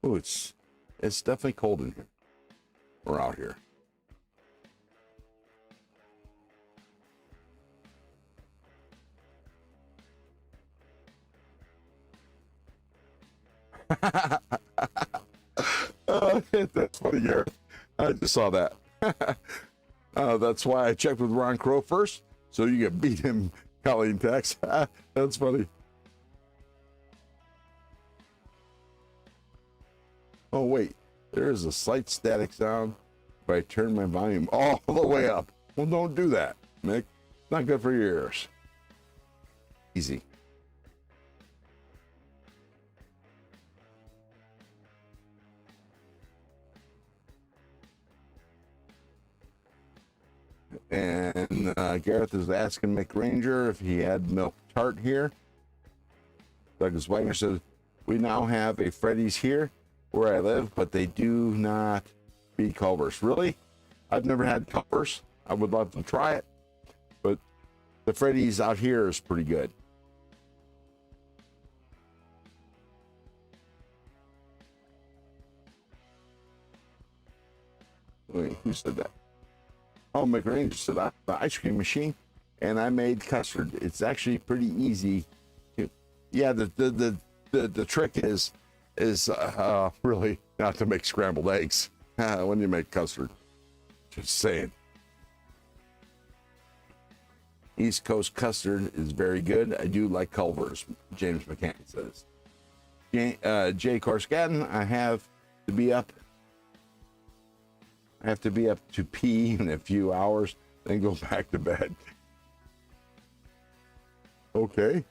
Oh, it's definitely cold in here. We're out here. That's funny, Gareth. I just saw that. That's why I checked with Ron Crow first, so you can beat him, Colleen Tex. That's funny. Oh, wait. There is a slight static sound if I turn my volume all the way up. Well, don't do that, Mick. Not good for your ears. Easy. And Gareth is asking Mick Ranger if he had milk tart here. Douglas Wagner says, we now have a Freddy's here where I live, but they do not beat Culver's. Really? I've never had Culver's. I would love to try it, but the Freddy's out here is pretty good. Wait, who said that? Oh, McRanger said, I have an ice cream machine and I made custard. It's actually pretty easy. Yeah, the trick is really not to make scrambled eggs when you make custard. Just saying. East Coast custard is very good. I do like Culver's, James McCann says. Jay Corscatten, I have to be up to pee in a few hours, then go back to bed. Okay.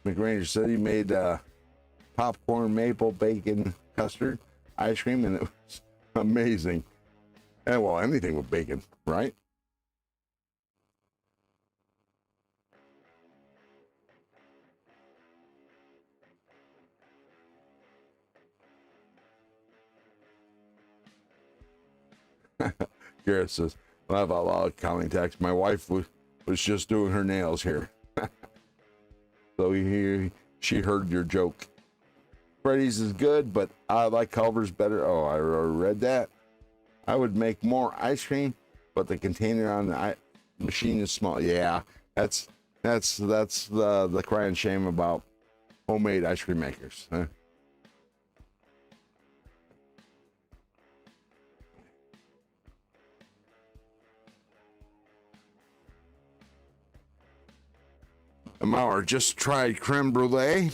McRanger said he made popcorn maple bacon custard ice cream, and it was amazing. And well, anything with bacon, right? Garrett says, laugh out loud, Colleen Tex. My wife was just doing her nails here. So she heard your joke. Freddy's is good, but I like Culver's better. Oh, I read that. I would make more ice cream, but the container on the machine is small. Yeah, that's the crying shame about homemade ice cream makers. Huh? Mauer just tried creme brulee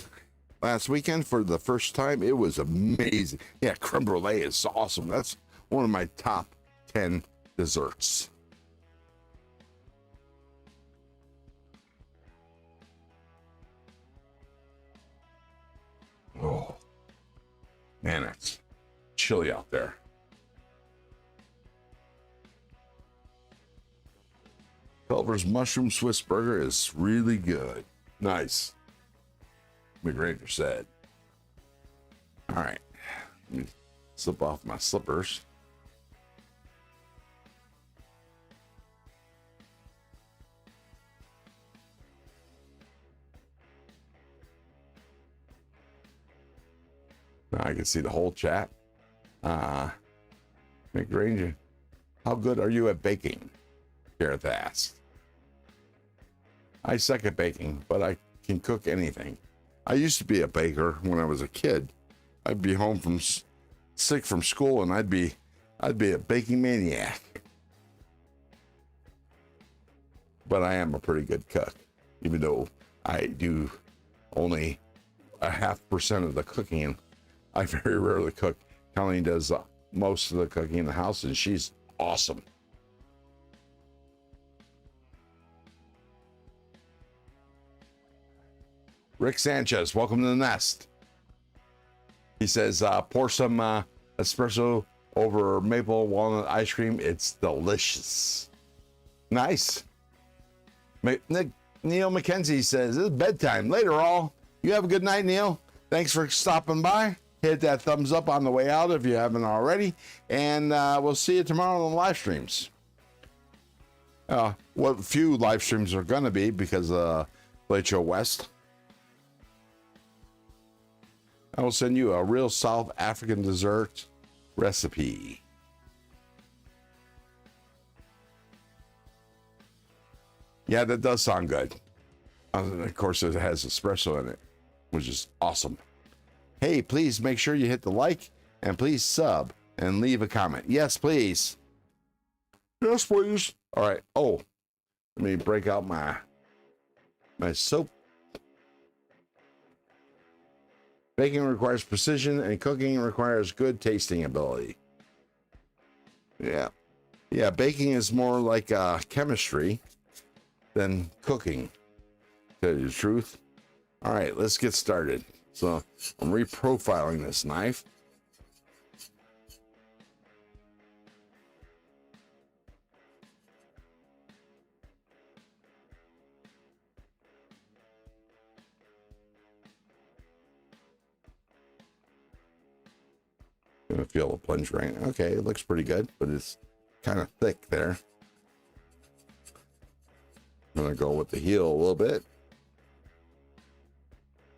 last weekend for the first time. It was amazing. Yeah, creme brulee is awesome. That's one of my top 10 desserts. Oh, man, it's chilly out there. Culver's Mushroom Swiss Burger is really good. Nice. McGranger said. All right. Let me slip off my slippers. Now I can see the whole chat. McGranger, how good are you at baking? Gareth asked. I suck at baking, but I can cook anything. I used to be a baker when I was a kid. I'd be home from sick from school, and I'd be a baking maniac. But I am a pretty good cook, even though I do only 0.5% of the cooking. I very rarely cook. Colleen does most of the cooking in the house, and she's awesome. Rick Sanchez, welcome to the nest. He says, pour some espresso over maple walnut ice cream. It's delicious. Nice. Neil McKenzie says, it's bedtime. Later, all. You have a good night, Neil. Thanks for stopping by. Hit that thumbs up on the way out if you haven't already. And we'll see you tomorrow on the live streams. What few live streams are going to be because Late Show West. I will send you a real South African dessert recipe. Yeah, that does sound good. Of course, it has espresso in it, which is awesome. Hey, please make sure you hit the like and please sub and leave a comment. Yes, please. Yes, please. All right. Oh, let me break out my soap. Baking requires precision and cooking requires good tasting ability. Yeah. Yeah, baking is more like chemistry than cooking, to tell you the truth. All right, let's get started. So I'm reprofiling this knife. Gonna feel a plunge right. Okay, it looks pretty good, but it's kind of thick there. I'm gonna go with the heel a little bit.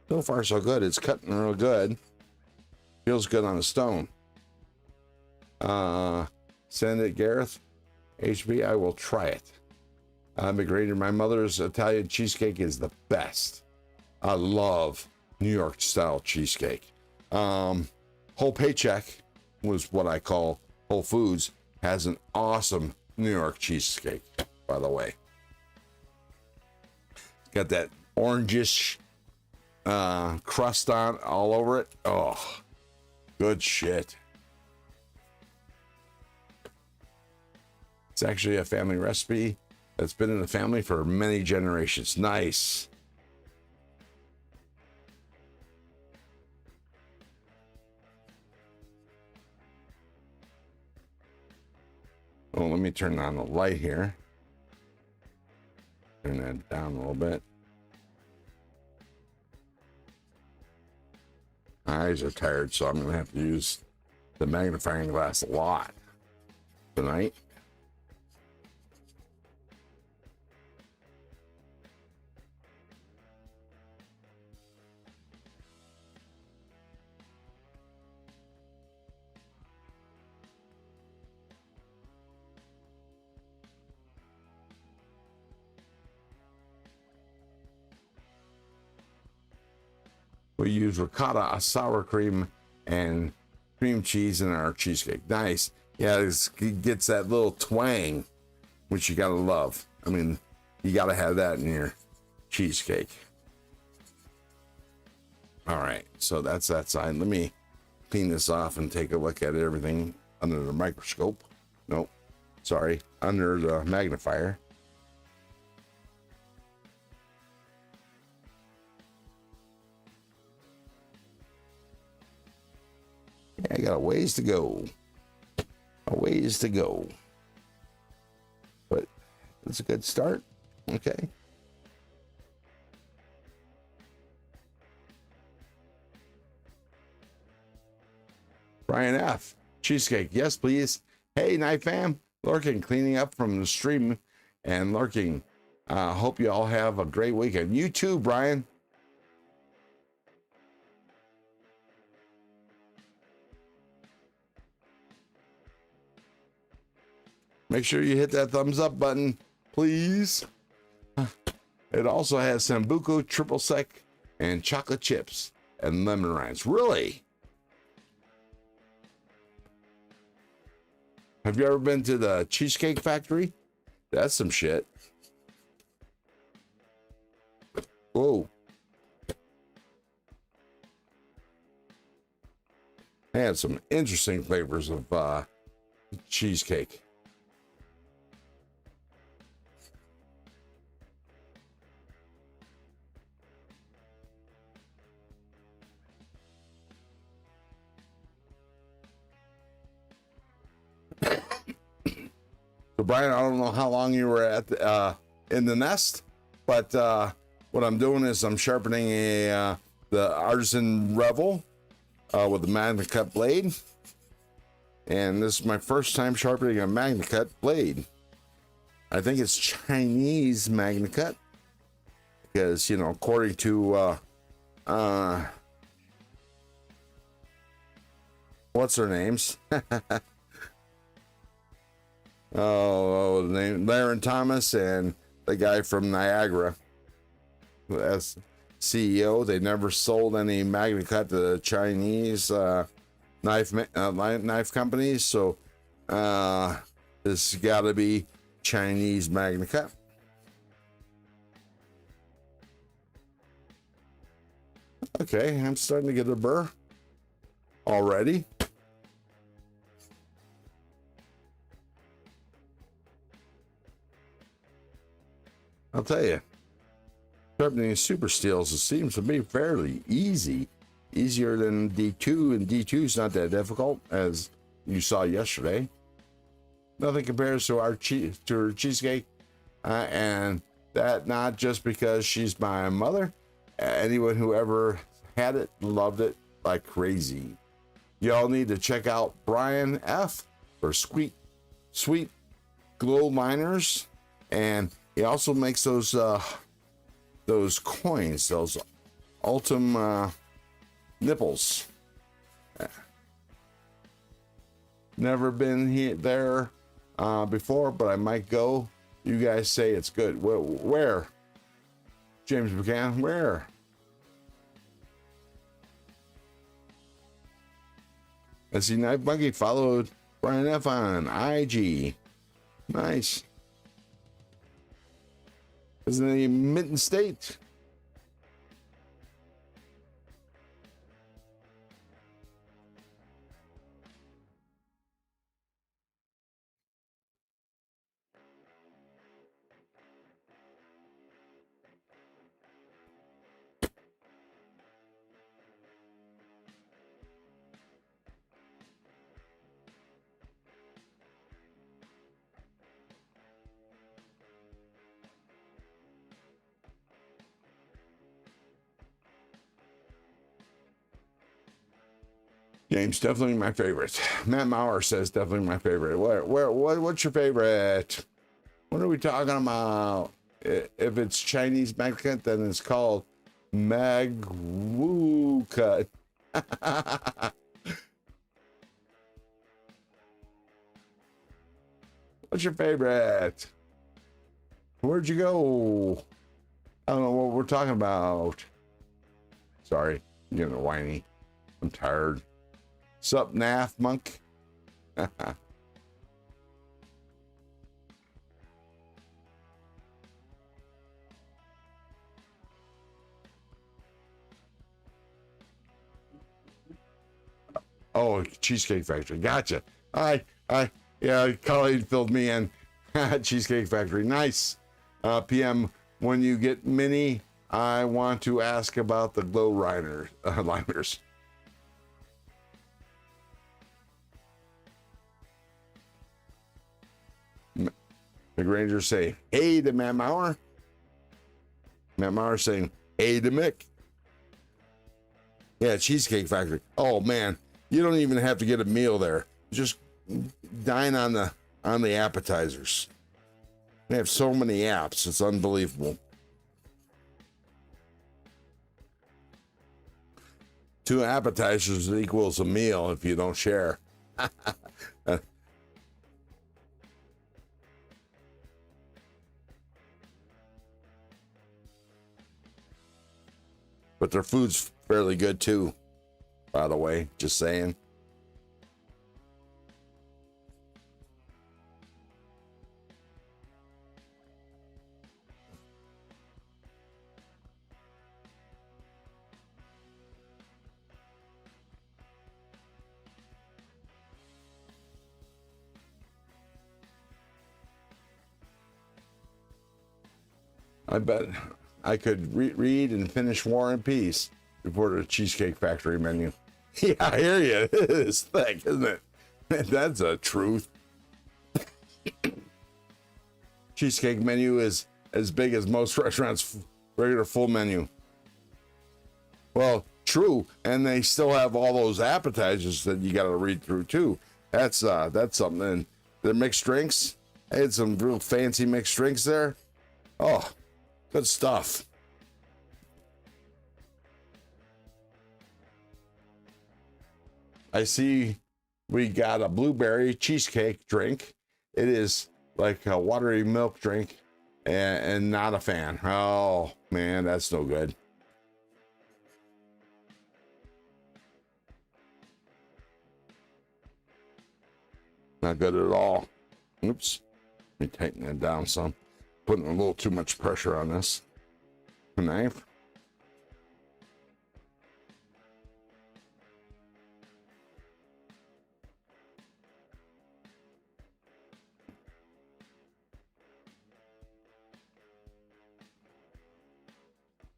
So far, so good. It's cutting real good. Feels good on the stone. Send it, Gareth. HB, I will try it. McGrader, my mother's Italian cheesecake is the best. I love New York style cheesecake. Whole Paycheck was what I call Whole Foods, has an awesome New York cheesecake, by the way. Got that orangish crust on all over it. Oh, good shit. It's actually a family recipe that's been in the family for many generations. Nice. Oh, let me turn on the light here. Turn that down a little bit. My eyes are tired, so I'm going to have to use the magnifying glass a lot tonight. We use ricotta, a sour cream, and cream cheese in our cheesecake. Nice. Yeah, it gets that little twang, which you gotta love. I mean, you gotta have that in cheesecake. All right, so that's that side. Let me clean this off and take a look at everything under the microscope. Nope, sorry, under the magnifier. Yeah, I got a ways to go. A ways to go. But it's a good start. Okay. Brian F. Cheesecake. Yes, please. Hey, Night Fam. Lurking, cleaning up from the stream and lurking. Hope you all have a great weekend. You too, Brian. Make sure you hit that thumbs up button, please. It also has Sambuco, triple sec, and chocolate chips and lemon rinds. Really? Have you ever been to the Cheesecake Factory? That's some shit. Whoa. They had some interesting flavors of cheesecake. So Brian, I don't know how long you were at in the nest, but what I'm doing is I'm sharpening the Artisan Rebel with the Magna Cut blade, and this is my first time sharpening a Magna Cut blade. I think it's Chinese Magna Cut because, you know, according to what's their names? The name Laren Thomas and the guy from Niagara as CEO. They never sold any Magna Cut to the Chinese knife companies, so this got to be Chinese Magna Cut. Okay, I'm starting to get a burr already. I'll tell you, sharpening super steels, it seems to be fairly easy, easier than D2, and D2 is not that difficult, as you saw yesterday. Nothing compares to our cheesecake, and that not just because she's my mother. Anyone who ever had it loved it like crazy. Y'all need to check out Brian F. for sweet glow liners, and he also makes those coins, those Ultim nipples. Never been there before, but I might go. You guys say it's good. Where? James Buchanan, where? I see Knife Monkey followed Brian F on IG. Nice. Isn't it in Mitten State? James, definitely my favorite. Matt Maurer says definitely my favorite. What's your favorite? What are we talking about? If it's Chinese Magna Cut, then it's called Magwu Cut. What's your favorite? Where'd you go? I don't know what we're talking about. Sorry, I'm getting whiny. I'm tired. Sup, Nath Monk? Oh, Cheesecake Factory. Gotcha. Yeah, Colleen filled me in. Cheesecake Factory. Nice. PM, when you get mini, I want to ask about the glow liners. The Rangers say, hey to Matt Maurer. Matt Maurer saying, hey to Mick. Yeah, Cheesecake Factory. Oh man, you don't even have to get a meal there. Just dine on the appetizers. They have so many apps, it's unbelievable. 2 appetizers equals a meal if you don't share. But their food's fairly good too, by the way, just saying. I bet I could read and finish War and Peace before the Cheesecake Factory menu. Yeah, I hear you. It's thick, isn't it? That's a truth. Cheesecake menu is as big as most restaurants' regular full menu. Well, true, and they still have all those appetizers that you got to read through too. That's something. And the mixed drinks, I had some real fancy mixed drinks there. Oh, good stuff. I see we got a blueberry cheesecake drink. It is like a watery milk drink, and not a fan. Oh man, that's no good. Not good at all. Oops. Let me tighten that down some. Putting a little too much pressure on this knife.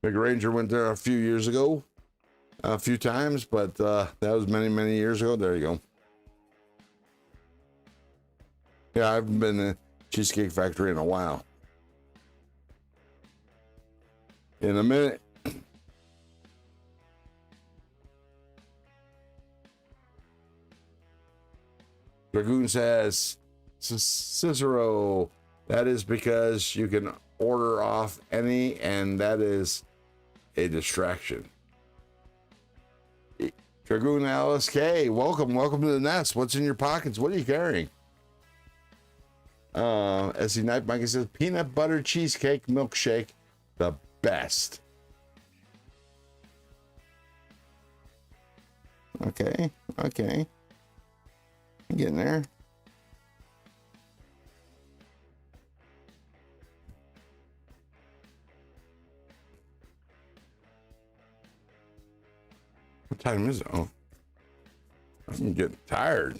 Big Ranger went there a few years ago, a few times, but that was many years ago. There you go. Yeah, I haven't been to Cheesecake Factory in a while. In a minute. Dragoon says, Cicero, that is because you can order off any, and that is a distraction. Dragoon LSK, welcome to the nest. What's in your pockets? What are you carrying? SC Knife Mikey says, peanut butter cheesecake milkshake, the best. Okay. I'm getting there. What time is it? Oh, I'm getting tired.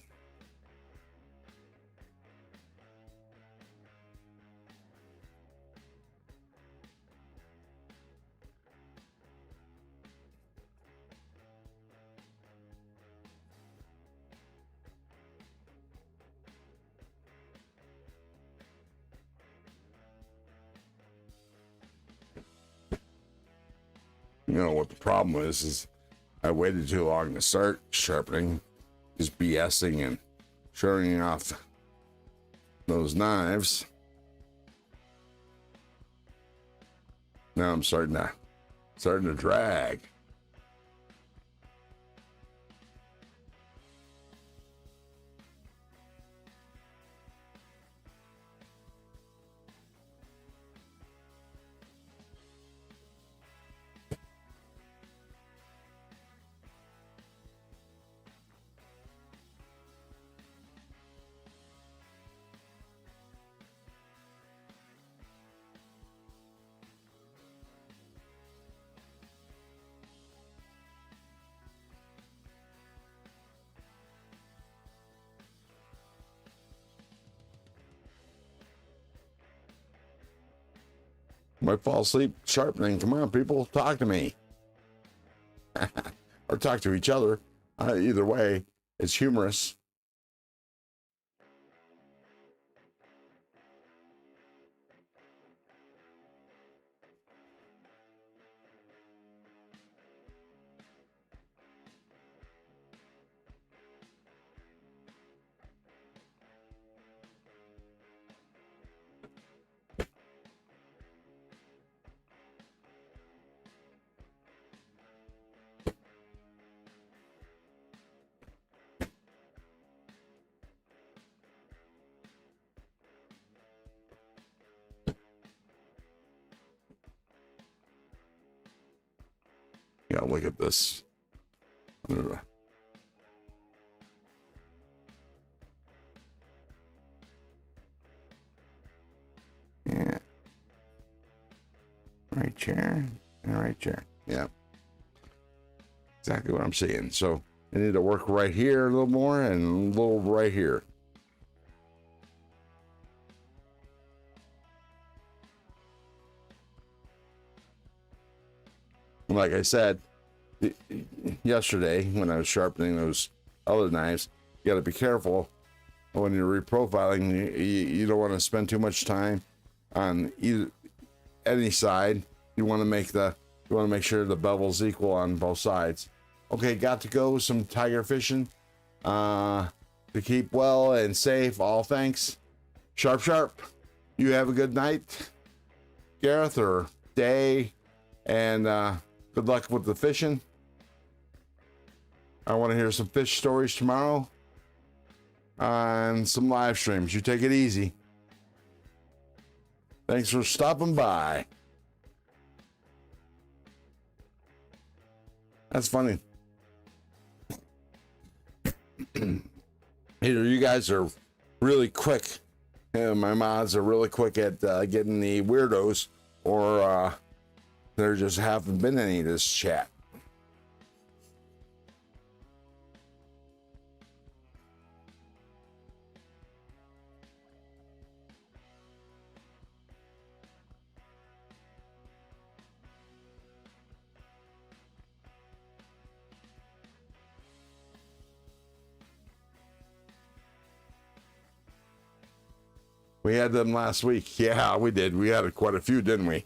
You know what the problem is I waited too long to start sharpening, just BSing and showing off those knives. Now I'm starting to drag. Might fall asleep sharpening. Come on, people, talk to me. Or talk to each other. Either way, it's humorous. Yeah, look at this. Yeah. Right chair and right chair. Yeah. Exactly what I'm seeing. So I need to work right here a little more and a little right here. Like I said yesterday when I was sharpening those other knives, you got to be careful when you're reprofiling. You don't want to spend too much time on any side. You want to make sure the bevel's equal on both sides. Okay, got to go. Some tiger fishing to keep well and safe. All thanks. Sharp. You have a good night, Gareth, or day, and good luck with the fishing. I want to hear some fish stories tomorrow and some live streams. You take it easy. Thanks for stopping by. That's funny. Either you guys are really quick, my mods are really quick at getting the weirdos, or there just haven't been any of this chat. We had them last week. Yeah, we did. We had quite a few, didn't we?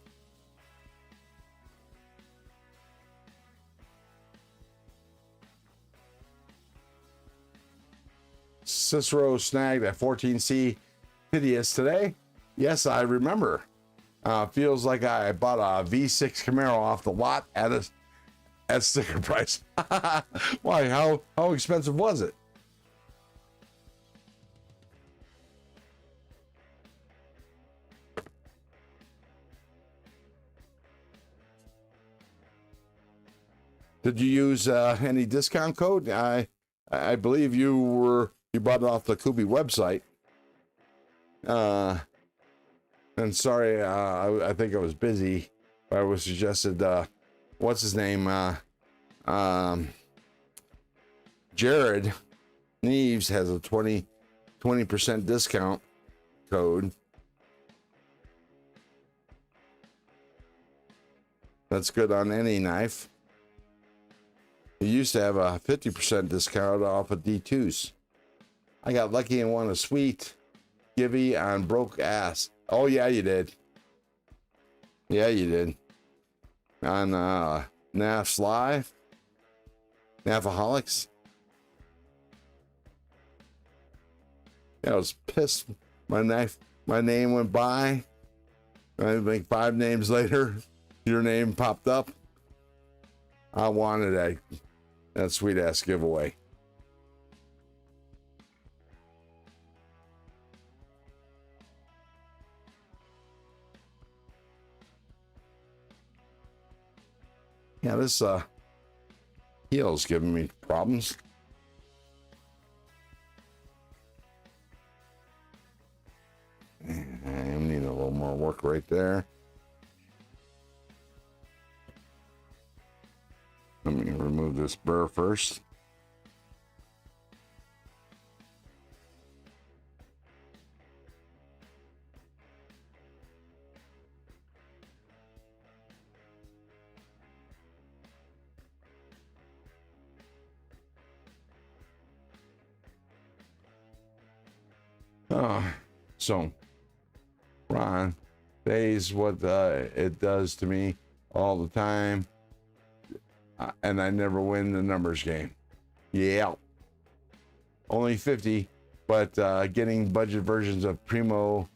Cicero snagged a 14C Hideous today. Yes, I remember. Feels like I bought a V6 Camaro off the lot at sticker price. Why? How expensive was it? Did you use any discount code? I believe you bought it off the Kubi website. And sorry, I think I was busy. I was suggested, what's his name? Jared Neves has a 20% discount code. That's good on any knife. He used to have a 50% discount off of D2s. I got lucky and won a sweet givey on broke ass. Oh yeah, you did. Yeah, you did. On NAF's Live. NAFaholics. Yeah, I was pissed. My name went by. I think 5 names later, your name popped up. I wanted that sweet ass giveaway. Yeah, this heel's giving me problems. I need a little more work right there. Let me remove this burr first. So, Ron, days what it does to me all the time, and I never win the numbers game. Yeah, only 50, but getting budget versions of Primo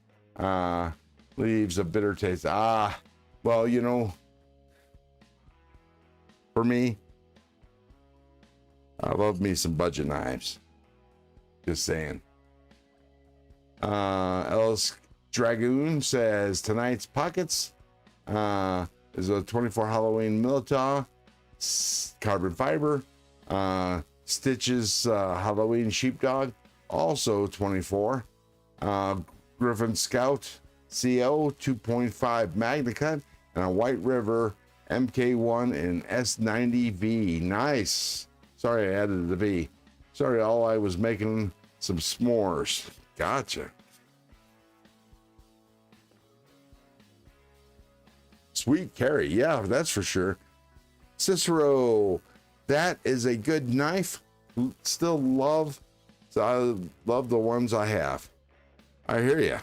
leaves a bitter taste. Well, you know, for me, I love me some budget knives. Just saying. Ellis Dragoon says tonight's pockets is a 24 Halloween Militar carbon fiber. Stitches Halloween Sheepdog, also 24. Griffin Scout CO 2.5 Magna Cut, and a White River MK1 in S90V. Nice. Sorry I added the V. Sorry, all I was making some s'mores. Gotcha. Sweet Carry. Yeah, that's for sure. Cicero. That is a good knife. Still love. I love the ones I have. I hear you.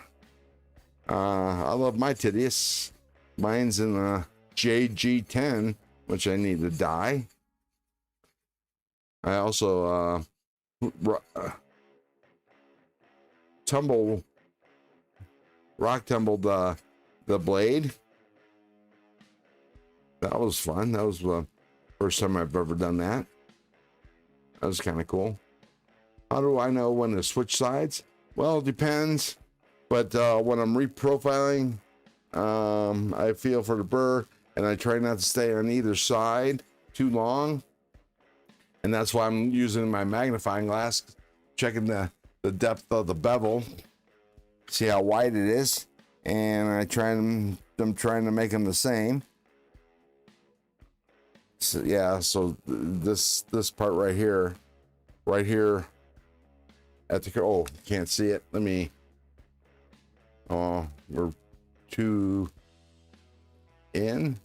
I love my Titius. Mine's in the JG10, which I need to dye. I also rock tumbled the blade. That was fun. That was the first time I've ever done that. That was kind of cool. How do I know when to switch sides? Well, it depends. But when I'm reprofiling, I feel for the burr, and I try not to stay on either side too long. And that's why I'm using my magnifying glass, checking the depth of the bevel, see how wide it is, and I'm trying to make them the same. So yeah, so this part right here at the, oh, can't see it. Let me, we're too in.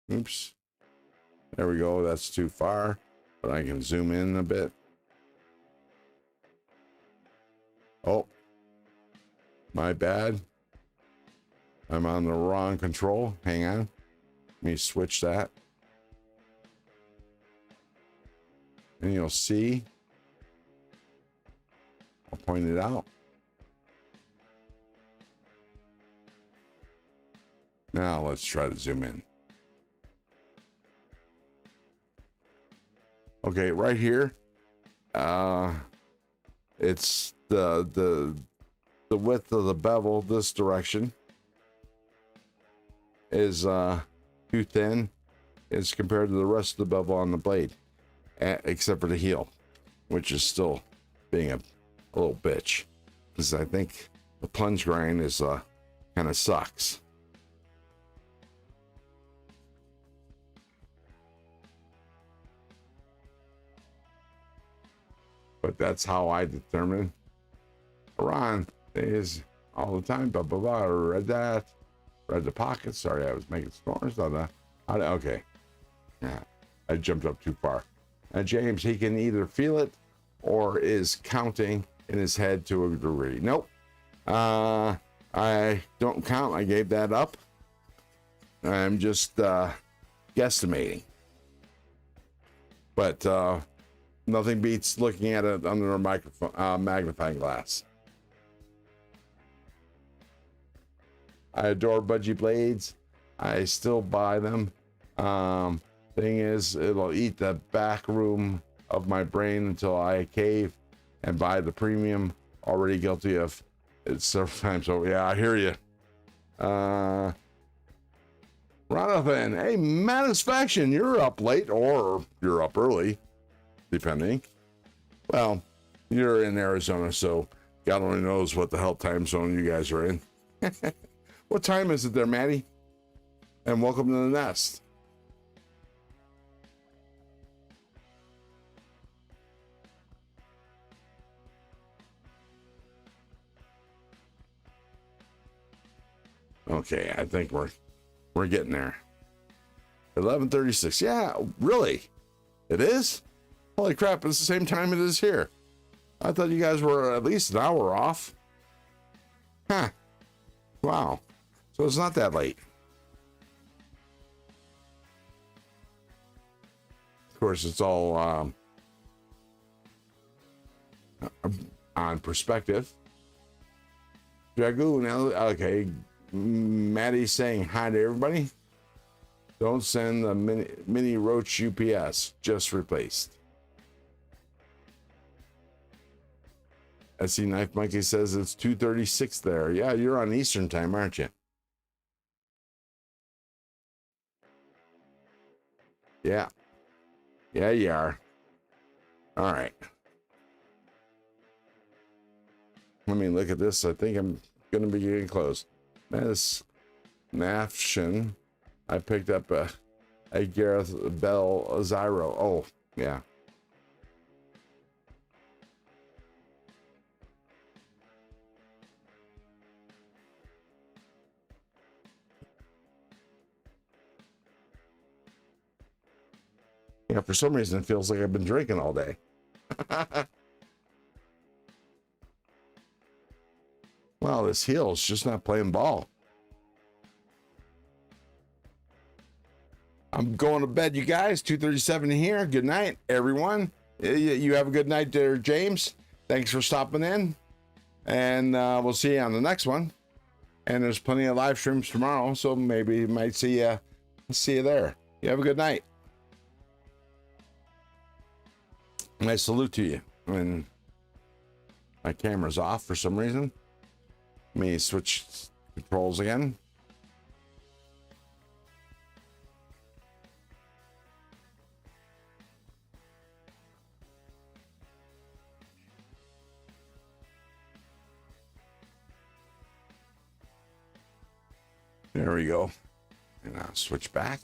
Oops. There we go. That's too far, but I can zoom in a bit. Oh, my bad. I'm on the wrong control. Hang on. Let me switch that. And you'll see. I'll point it out. Now let's try to zoom in. Okay, right here, it's the width of the bevel this direction is too thin as compared to the rest of the bevel on the blade, except for the heel, which is still being a little bitch, because I think the plunge grind is kind of sucks. But that's how I determine. Ron is all the time, blah, blah, blah. I read that. Read the pocket. Sorry, I was making snores on that. Okay. Yeah, I jumped up too far. James, he can either feel it or is counting in his head to a degree. Nope. I don't count. I gave that up. I'm just guesstimating. But nothing beats looking at it under a magnifying glass. I adore budgie blades. I still buy them. Thing is, it'll eat the back room of my brain until I cave and buy the premium. Already guilty of it several times. So yeah, I hear you. Ronathan, hey, Matisfaction, you're up late or you're up early, depending. Well, you're in Arizona, so God only knows what the hell time zone you guys are in. What time is it there, Maddie? And welcome to the nest. Okay, I think we're getting there. 11:36. Yeah, really? It is? Holy crap, it's the same time it is here. I thought you guys were at least an hour off. Huh. Wow. So it's not that late. Of course, it's all on perspective. Dragoon, okay. Maddie's saying hi to everybody. Don't send the mini roach UPS. Just replaced. I see Knife Monkey says it's 2:36 there. Yeah, you're on Eastern time, aren't you? Yeah. Yeah, you are. All right. Let me look at this. I think I'm going to be getting close. That's Nafshin. I picked up a Gareth Bell Zyro. Oh, yeah. Yeah, for some reason it feels like I've been drinking all day. Well, this heel's just not playing ball. I'm going to bed, you guys. 2:37 here. Good night, everyone. You have a good night there, James. Thanks for stopping in. And we'll see you on the next one. And there's plenty of live streams tomorrow, so maybe you might see you there. You have a good night. My salute to you. And my camera's off for some reason. Let me switch controls again. There we go. And I'll switch back.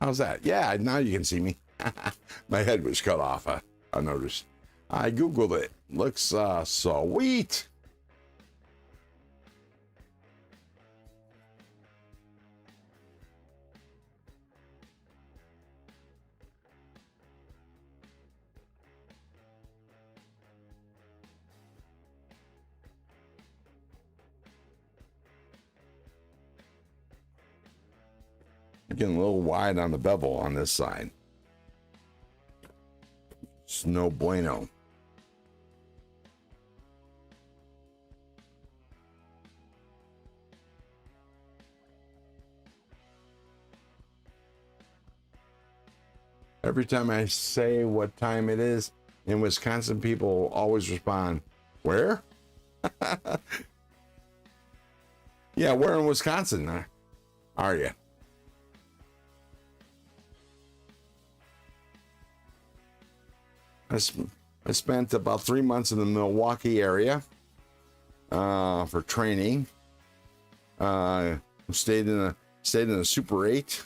How's that? Yeah, now you can see me. My head was cut off. I noticed. I Googled it. Looks sweet. Getting a little wide on the bevel on this side. It's no bueno. Every time I say what time it is in Wisconsin, people always respond, where? Yeah, where in Wisconsin are you? I spent about 3 months in the Milwaukee area for training. Stayed in a Super 8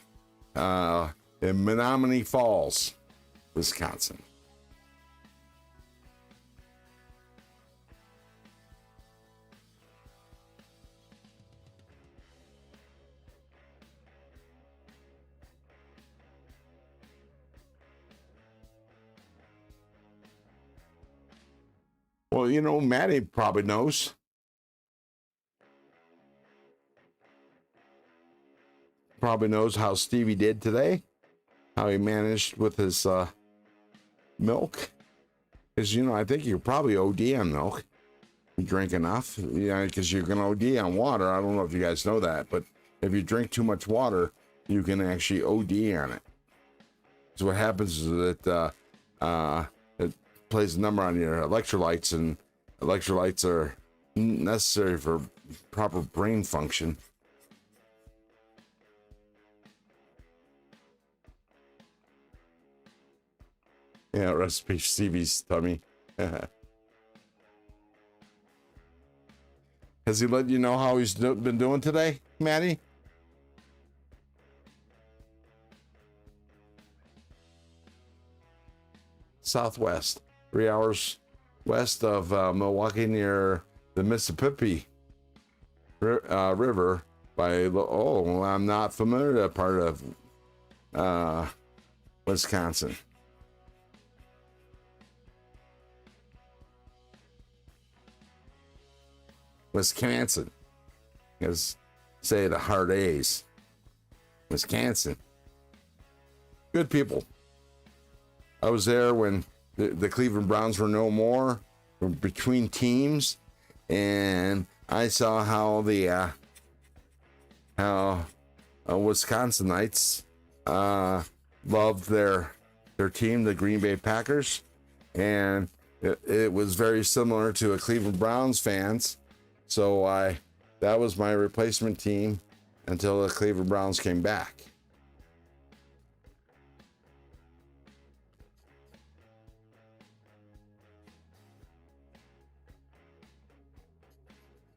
in Menominee Falls, Wisconsin. Well, you know, Maddie probably knows. Probably knows how Stevie did today, how he managed with his milk. Because, you know, I think you're probably OD on milk. You drink enough, yeah, because you're going to OD on water. I don't know if you guys know that, but if you drink too much water, you can actually OD on it. So what happens is that it plays a number on your electrolytes, and electrolytes are necessary for proper brain function. Yeah, recipe Stevie's tummy. Has he let you know how he's been doing today, Maddie? Southwest, 3 hours west of Milwaukee, near the Mississippi River. I'm not familiar with that part of Wisconsin. Wisconsin. Because say the hard A's. Wisconsin. Good people. I was there when the Cleveland Browns were no more, between teams, and I saw how the Wisconsinites loved their team, the Green Bay Packers, and it was very similar to a Cleveland Browns fans. So that was my replacement team until the Cleveland Browns came back.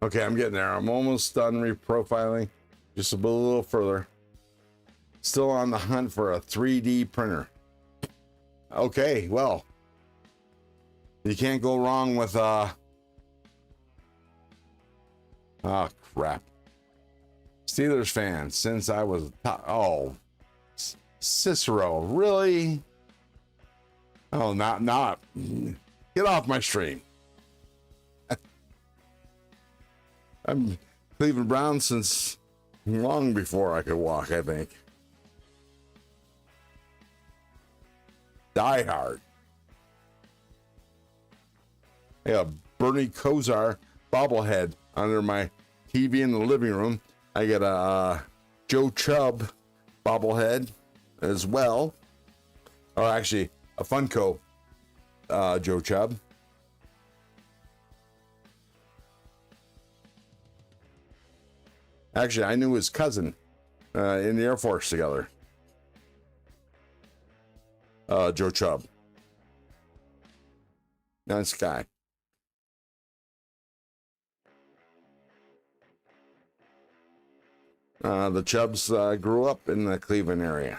Okay, I'm getting there. I'm almost done reprofiling, just a little further. Still on the hunt for a 3D printer. Okay, well, you can't go wrong with oh crap. Steelers fan since I was Cicero, really? Oh, not get off my stream. I'm Cleveland Browns since long before I could walk, I think. Die hard. I got a Bernie Kosar bobblehead under my TV in the living room. I got a Joe Chubb bobblehead as well. Or actually, a Funko Joe Chubb. Actually, I knew his cousin in the Air Force together. Joe Chubb. Nice guy. The Chubbs grew up in the Cleveland area.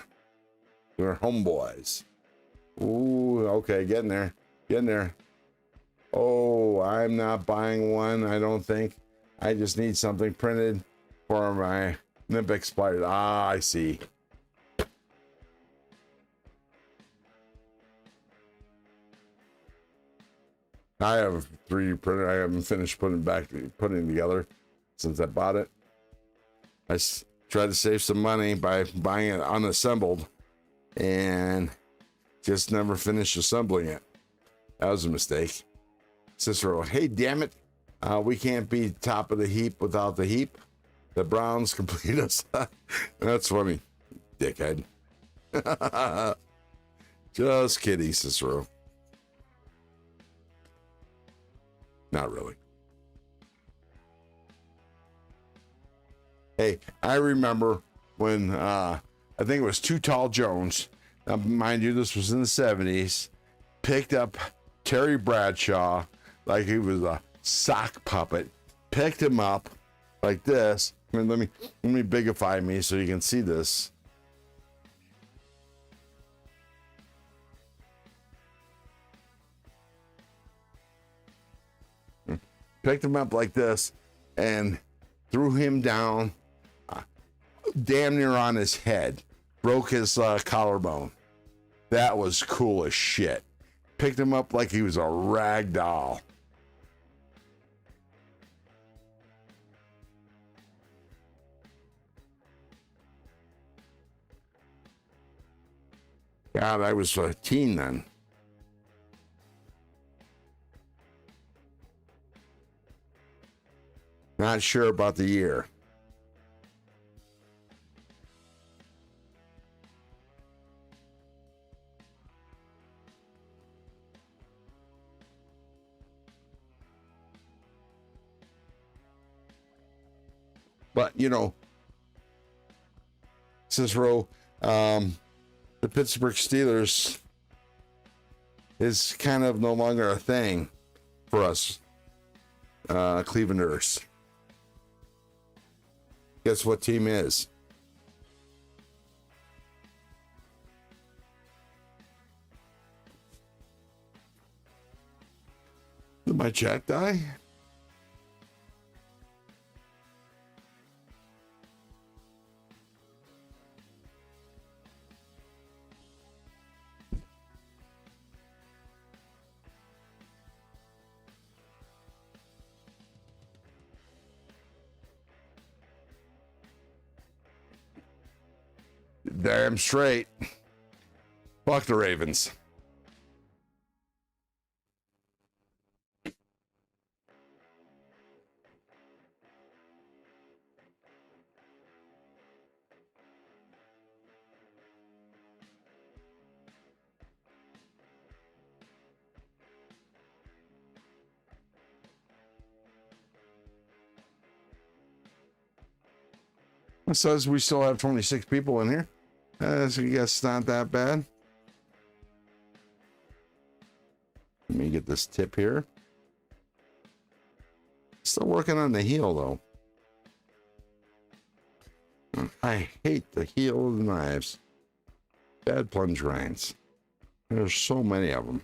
They're homeboys. Ooh, okay, getting there. Getting there. Oh, I'm not buying one, I don't think. I just need something printed for my Olympic splitter. Ah, I see. I have a 3D printer. I haven't finished putting it together since I bought it. I tried to save some money by buying it unassembled and just never finished assembling it. That was a mistake. Cicero, hey, damn it. We can't be top of the heap without the heap. The Browns complete us. That's funny, dickhead. Just kidding, Cicero. Not really. Hey, I remember when I think it was Too Tall Jones. Now, mind you, this was in the 70s. Picked up Terry Bradshaw like he was a sock puppet. Picked him up like this. I mean, let me bigify me so you can see this. Picked him up like this and threw him down damn near on his head. Broke his collarbone. That was cool as shit. Picked him up like he was a rag doll. God, I was a teen then. Not sure about the year. But, you know, Cicero, the Pittsburgh Steelers is kind of no longer a thing for us Clevelanders. Guess what team is? Did my chat die? Damn straight. Fuck the Ravens. It says we still have 26 people in here. So I guess it's not that bad. Let me get this tip here. Still working on the heel though. I hate the heel of the knives. Bad plunge grinds. There's so many of them.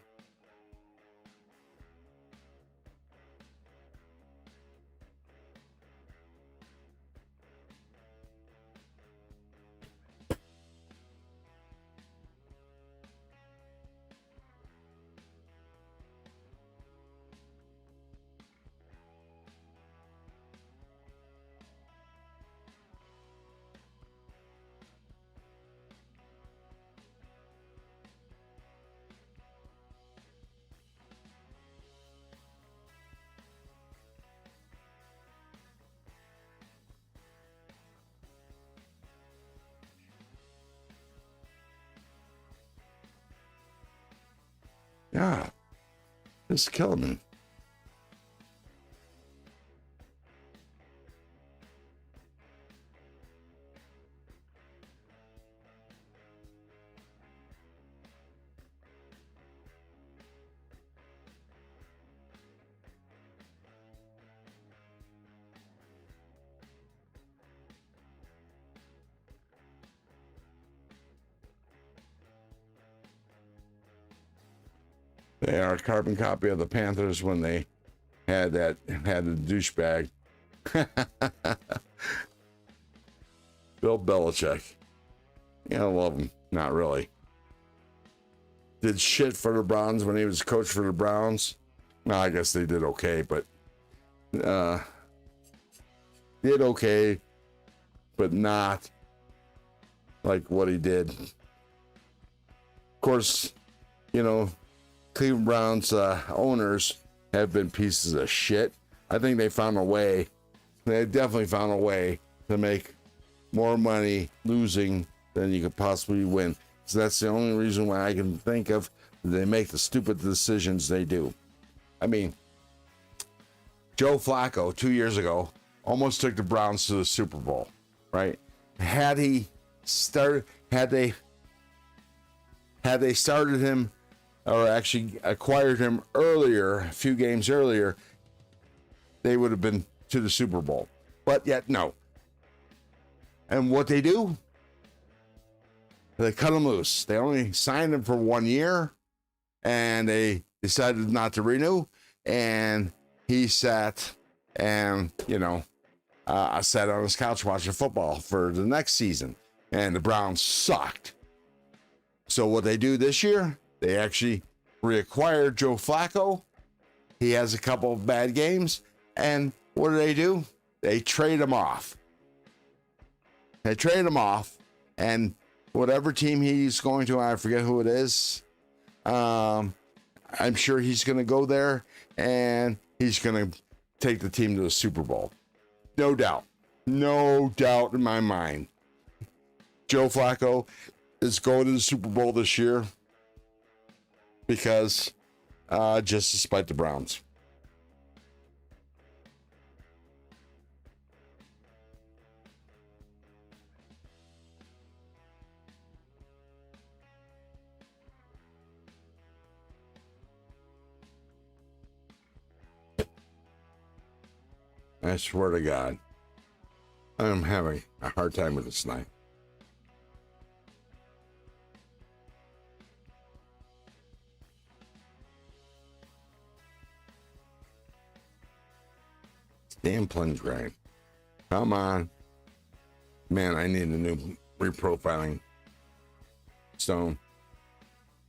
God, this is killing me. They are a carbon copy of the Panthers when they had the douchebag. Bill Belichick. Yeah, I love him. Not really. Did shit for the Browns when he was coach for the Browns. No, I guess they did okay, but did okay, but not like what he did. Of course, you know, Cleveland Browns owners have been pieces of shit. I think they found a way. They definitely found a way to make more money losing than you could possibly win. So that's the only reason why I can think of they make the stupid decisions they do. I mean, Joe Flacco 2 years ago almost took the Browns to the Super Bowl, right? Had they started him, or actually acquired him earlier, a few games earlier, they would have been to the Super Bowl. But yet, no. And what they do? They cut him loose. They only signed him for 1 year, and they decided not to renew. And he sat and, I sat on his couch watching football for the next season. And the Browns sucked. So what they do this year, they actually reacquired Joe Flacco. He has a couple of bad games. And what do? They trade him off. And whatever team he's going to, I forget who it is. I'm sure he's going to go there and he's going to take the team to the Super Bowl. No doubt. No doubt in my mind. Joe Flacco is going to the Super Bowl this year because just to spite the Browns. I swear to God, I'm having a hard time with this knife. Damn plunge grind. Come on. Man, I need a new reprofiling stone.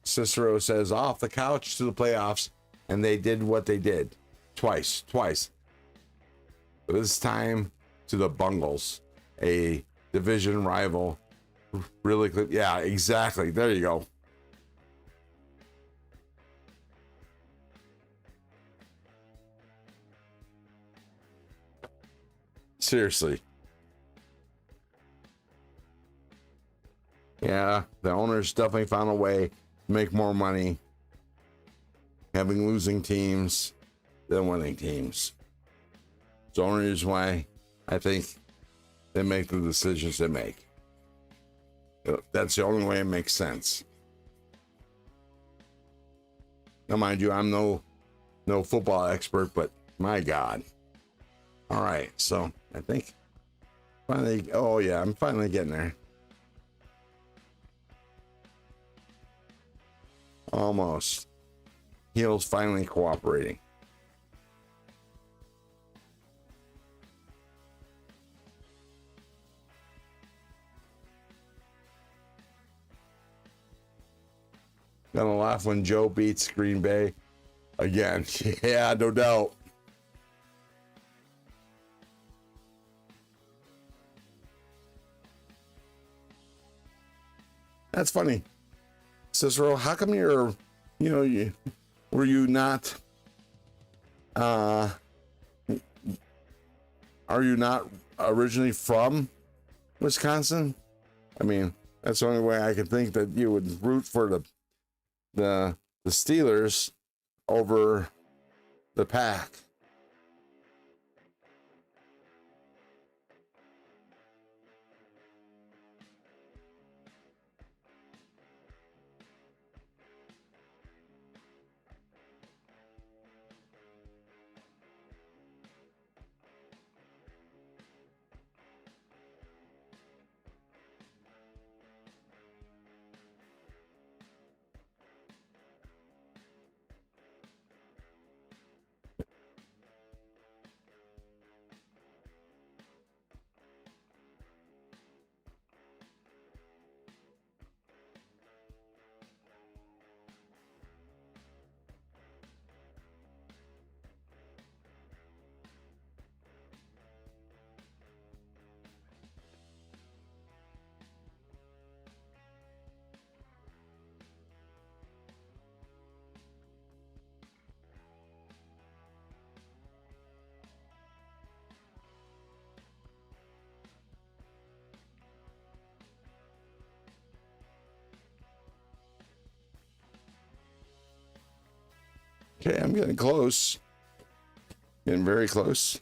Cicero says off the couch to the playoffs, and they did what they did. Twice. But this time to the Bungles, a division rival really clean. Yeah, exactly. There you go. Seriously. Yeah, the owners definitely found a way to make more money having losing teams than winning teams. It's the only reason why I think they make the decisions they make. That's the only way it makes sense. Now, mind you, I'm no football expert, but my God. All right, so I think finally, oh yeah, I'm finally getting there. Almost. Heel's finally cooperating. Gonna laugh when Joe beats Green Bay again. Yeah, no doubt. That's funny. Cicero, how come were you not, are you not originally from Wisconsin? I mean, that's the only way I could think that you would root for the Steelers over the Pack. Okay, I'm getting close. Getting very close.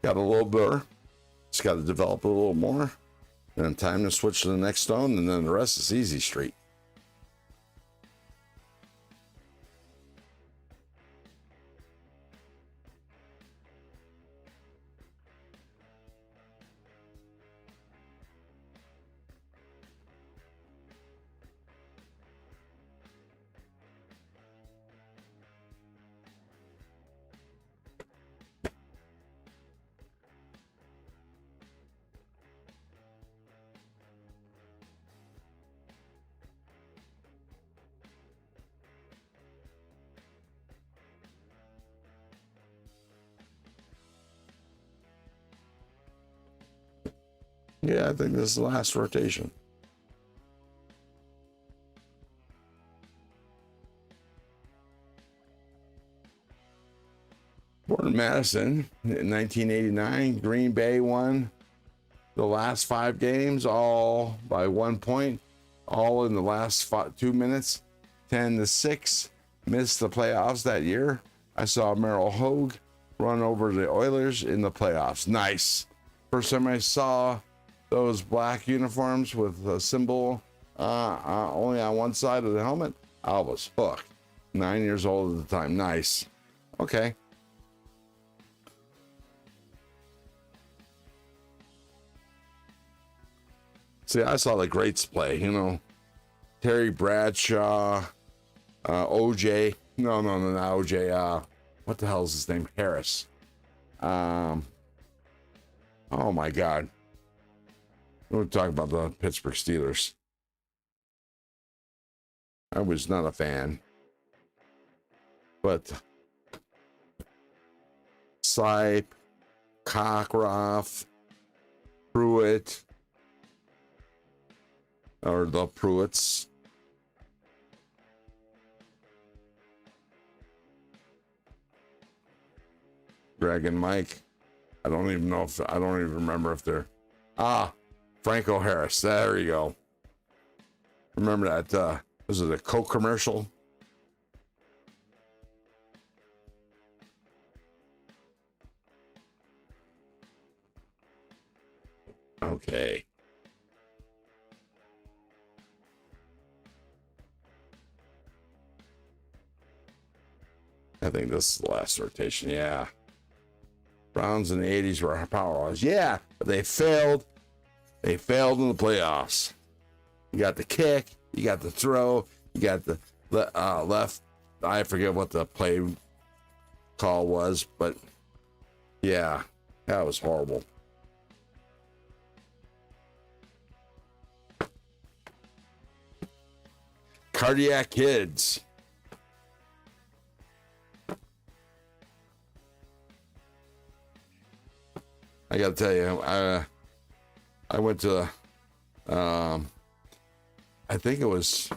Got a little burr. Just got to develop a little more. And time to switch to the next stone, and then the rest is easy street. Yeah, I think this is the last rotation. Born in Madison in 1989, Green Bay won the last 5 games, all by 1 point, all in the last 2 minutes, 10-6. Missed the playoffs that year. I saw Merrill Hogue run over the Oilers in the playoffs. Nice. First time I saw those black uniforms with a symbol only on one side of the helmet, I was hooked. 9 years old at the time. Nice. Okay. See, I saw the greats play, Terry Bradshaw, OJ. No, not OJ. What the hell is his name? Harris. Oh my God. We're talking about the Pittsburgh Steelers. I was not a fan. But Sipe, Cockroft, Pruitt, or the Pruitts. Greg and Mike. I don't even know if, I don't even remember if they're, Franco Harris. There you go. Remember that, was it a Coke commercial? Okay. I think this is the last rotation. Yeah. Browns in the 80s were powerhouse. Yeah, but they failed. They failed in the playoffs. You got the kick, you got the throw, you got the left. I forget what the play call was, but yeah, that was horrible. Cardiac Kids. I got to tell you, I went to, I think it was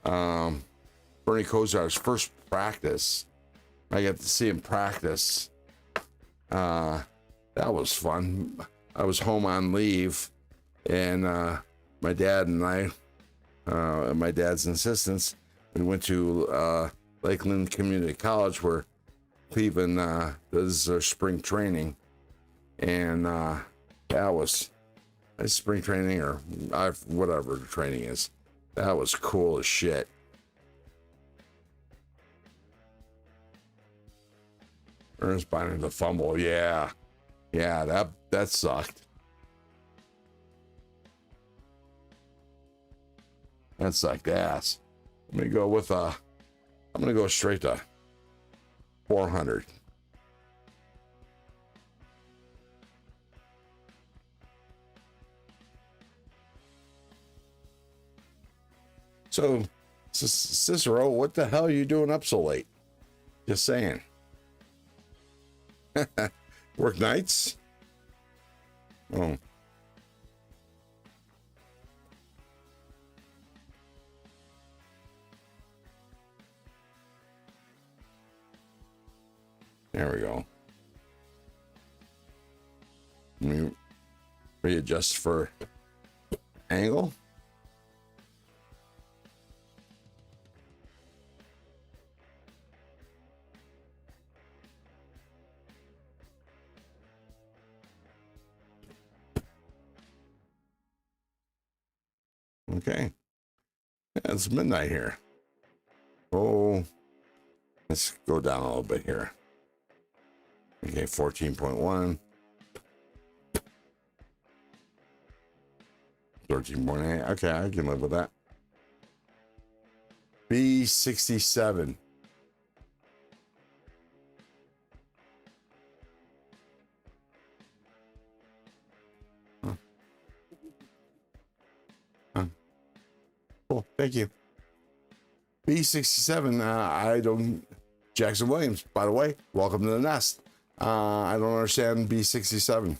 Bernie Kosar's first practice. I got to see him practice. That was fun. I was home on leave, and my dad and I, my dad's insistence, we went to Lakeland Community College, where Cleveland does their spring training. And that was spring training, or whatever the training is. That was cool as shit. Ernest Biner the fumble, yeah, that sucked. That sucked ass. I'm gonna go with I'm gonna go straight to 400. So, Cicero, what the hell are you doing up so late? Just saying. Work nights? Oh. There we go. Let me readjust for angle. Okay. Yeah, it's midnight here. Oh, let's go down a little bit here. Okay, 14.1. 13.8. Okay, I can live with that. B67. Cool, thank you. B67, I don't... Jackson Williams, by the way, welcome to the nest. I don't understand B67.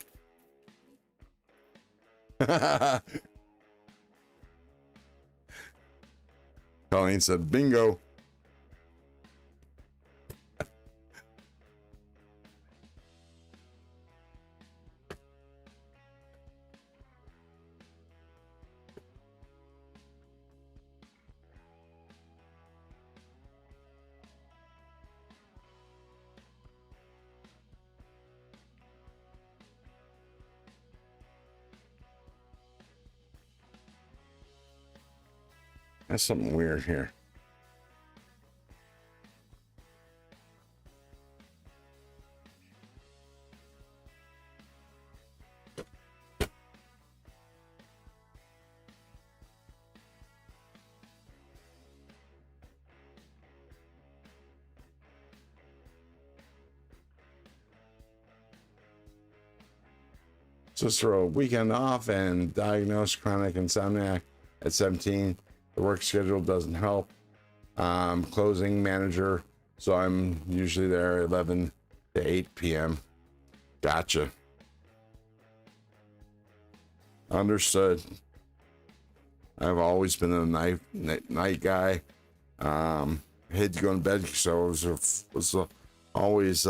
Colleen said, bingo. That's something weird here. Cicero, weekend off and diagnosed chronic insomnia at 17. The work schedule doesn't help. Closing manager, so I'm usually there 11 to 8 p.m. Gotcha. Understood. I've always been a night guy. Hate to go to bed, so I was always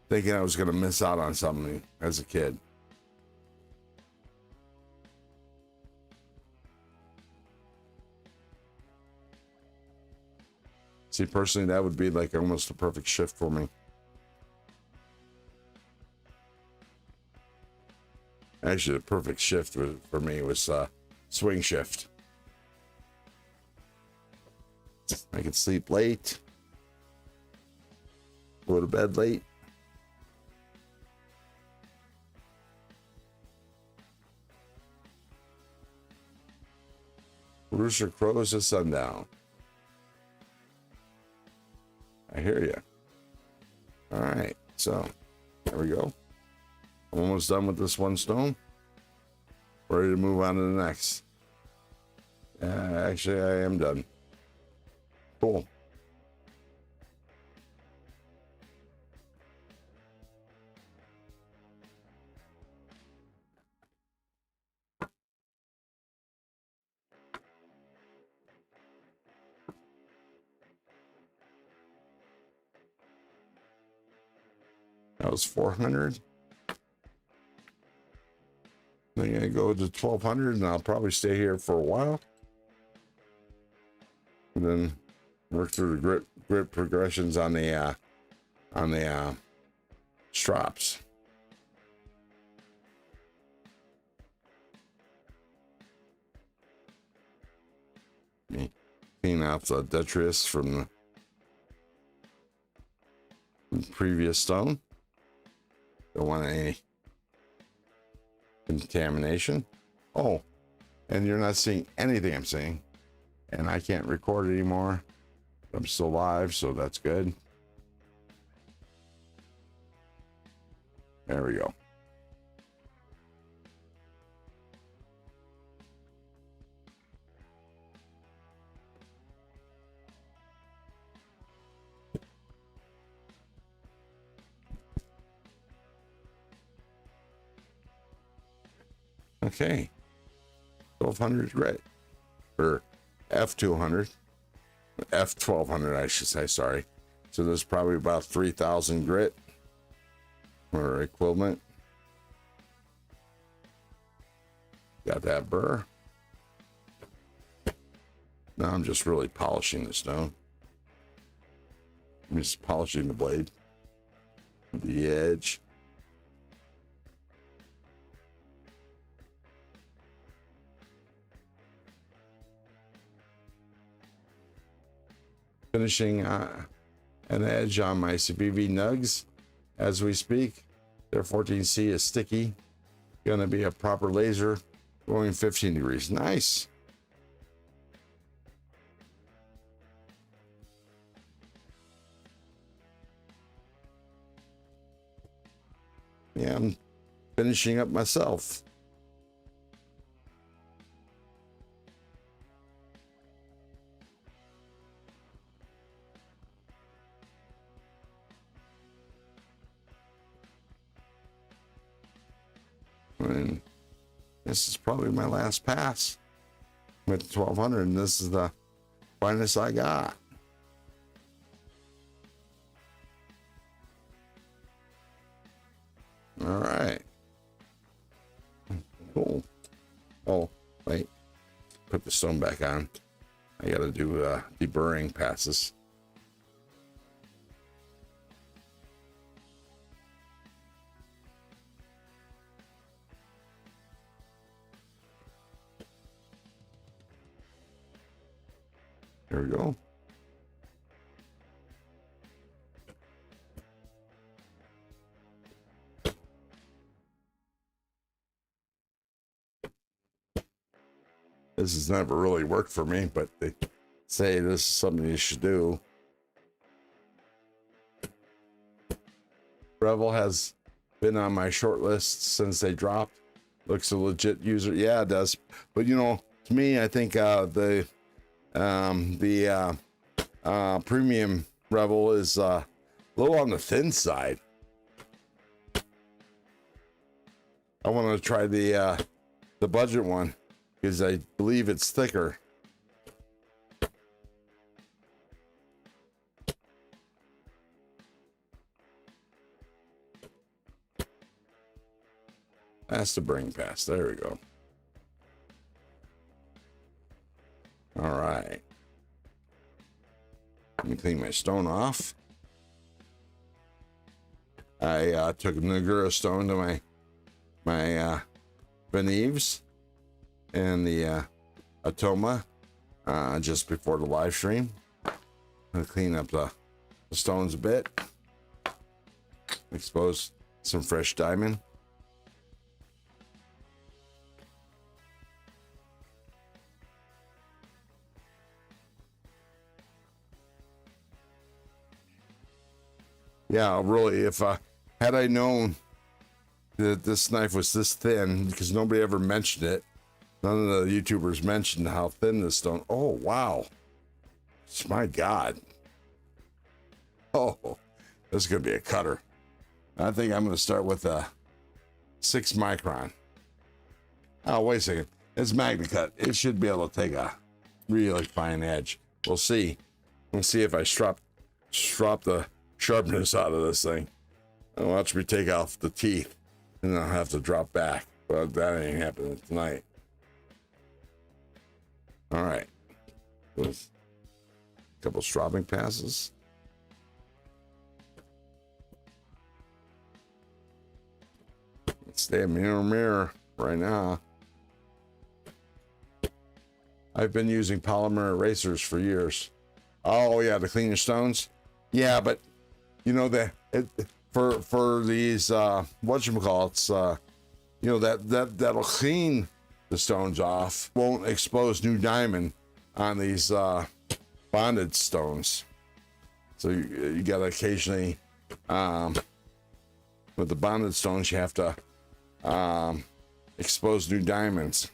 thinking I was going to miss out on something as a kid. See, personally, that would be like almost a perfect shift for me. Actually, the perfect shift for me was swing shift. I could sleep late, go to bed late. Rooster crows at sundown. I hear you. All right, so there we go. I'm almost done with this one stone. Ready to move on to the next. Actually, I am done. Cool. That was 400. I'm gonna go to 1200, and I'll probably stay here for a while, and then work through the grit progressions on the strops. Clean out the detritus from the previous stone. Don't want any contamination. Oh, and you're not seeing anything I'm saying, and I can't record anymore. I'm still live, so that's good. There we go. Okay, 1200 grit, or F200, F1200 I should say, sorry. So there's probably about 3000 grit or equivalent. Got that burr. Now I'm just really polishing the stone. I'm just polishing the blade, the edge. Finishing an edge on my CBV nugs as we speak. Their 14C is sticky. Gonna be a proper laser going 15 degrees. Nice. Yeah, I'm finishing up myself. And this is probably my last pass with 1200, and this is the finest I got. All right, cool. Oh, wait, put the stone back on. I gotta do deburring passes. There we go. This has never really worked for me, but they say this is something you should do. Rebel has been on my short list since they dropped. Looks a legit user. Yeah, it does. But you know, to me, I think the premium Rebel is a little on the thin side. I want to try the budget one. because I believe it's thicker. That's the bring pass. There we go. All right. Let me clean my stone off. I took a Nagura stone to my Beneves and the Atoma just before the live stream. I'm gonna clean up the stones a bit. Expose some fresh diamond. Yeah, really, if had I known that this knife was this thin, because nobody ever mentioned it, none of the YouTubers mentioned how thin this stone. Oh, wow. My God. Oh, this is going to be a cutter. I think I'm going to start with a 6 micron. Oh, wait a second. It's MagnaCut. It should be able to take a really fine edge. We'll see. We'll see if I strop the sharpness out of this thing. And watch me take off the teeth and I'll have to drop back. But that ain't happening tonight. All right. A couple stropping passes. Stay mirror right now. I've been using polymer erasers for years. Oh yeah, to clean your stones. Yeah, but you know that for these whatchamacallits, you know that'll clean the stones off. Won't expose new diamond on these bonded stones. So you gotta occasionally with the bonded stones you have to expose new diamonds.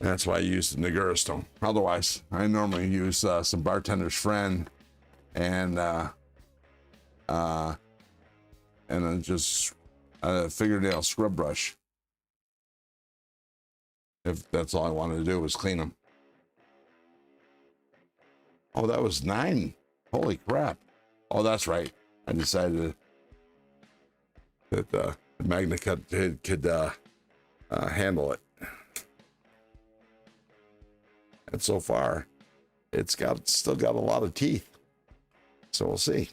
That's why I use the Nagura stone. Otherwise, I normally use some bartender's friend and then just a fingernail scrub brush. If that's all I wanted to do was clean them. Oh, that was 9. Holy crap. Oh, that's right. I decided that the MagnaCut could handle it. And so far, it's still got a lot of teeth. So we'll see.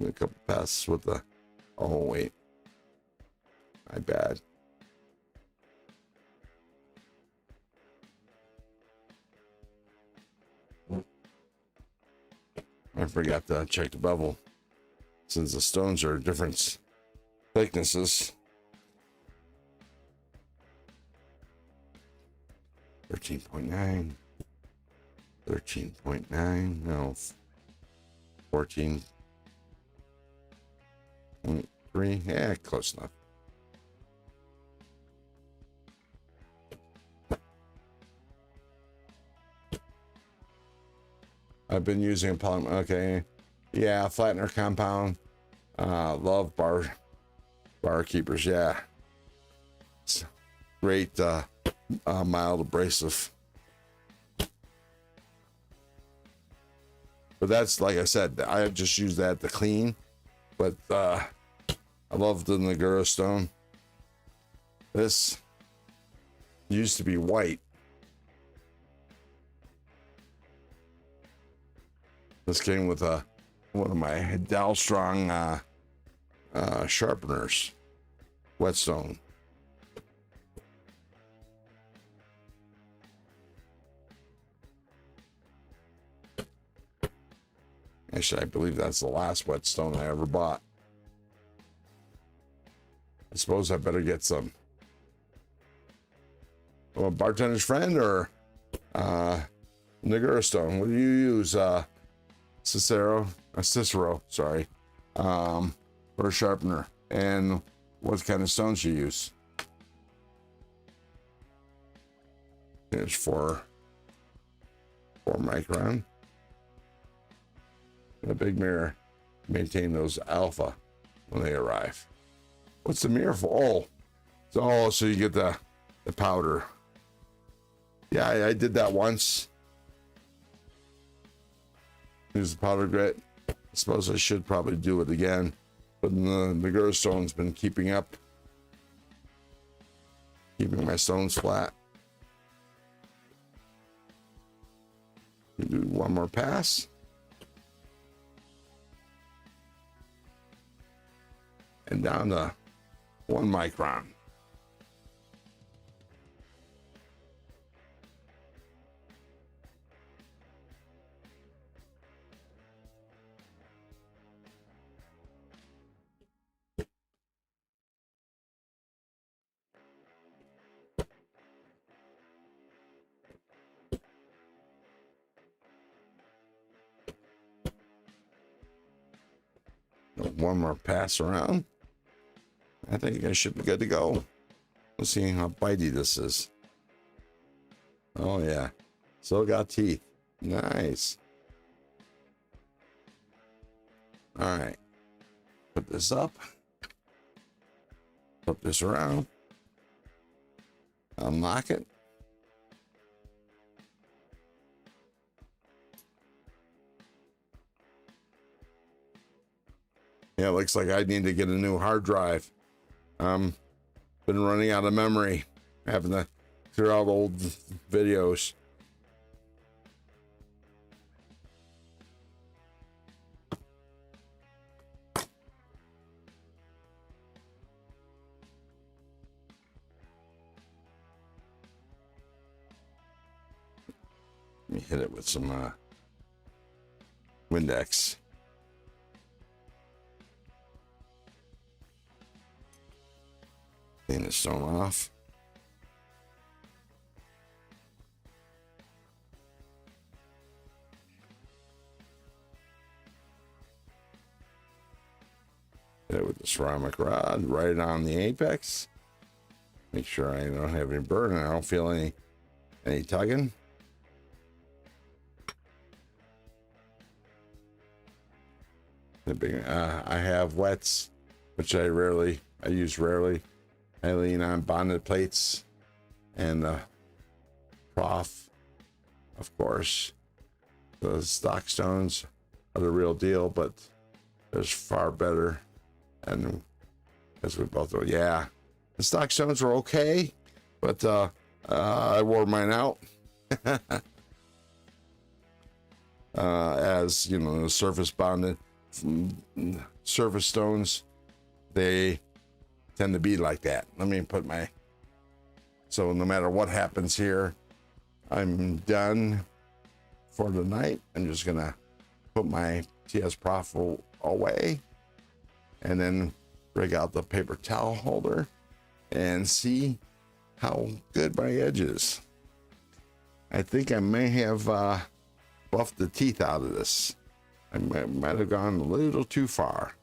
A couple passes with the, oh wait, my bad. I forgot to check the bevel since the stones are different thicknesses. 13.9, 13.9, no, 14.3, yeah, close enough. I've been using a polymer, okay, yeah, flattener compound, love bar keepers, yeah. It's great, mild abrasive. But that's, like I said, I just use that to clean. But I love the Nagura stone. This used to be white. This came with one of my Dalstrong sharpeners, whetstone. Actually, I believe that's the last whetstone I ever bought. I suppose I better get some. Well, bartender's friend or Nagura stone. What do you use? Cicero, sorry, for a sharpener. And what kind of stones you use? There's four micron. And a big mirror. Maintain those alpha when they arrive. What's the mirror for? Oh, so you get the powder. Yeah, I did that once. Use the powder grit. I suppose I should probably do it again, but the girl stone's been keeping my stones flat. Do one more pass. And down to 1 micron. One more pass around. I think I should be good to go. Let's see how bitey this is. Oh yeah, still got teeth. Nice. All right, put this up. Flip this around. Unlock it. Yeah, it looks like I need to get a new hard drive. Been running out of memory, having to clear out old videos. Let me hit it with some Windex. Clean the stone off. Hit it with the ceramic rod right on the apex. Make sure I don't have any burn. I don't feel any tugging. I have wets, which I use rarely. I lean on bonded plates and the prof, of course. The stock stones are the real deal, but there's far better. And as we both know, yeah, the stock stones were okay, but I wore mine out. As you know, the surface bonded surface stones, they tend to be like that. Let me put so no matter what happens here, I'm done for the night. I'm just gonna put my TS Prof away and then rig out the paper towel holder and see how good my edge is. I think I may have buffed the teeth out of this. I might have gone a little too far.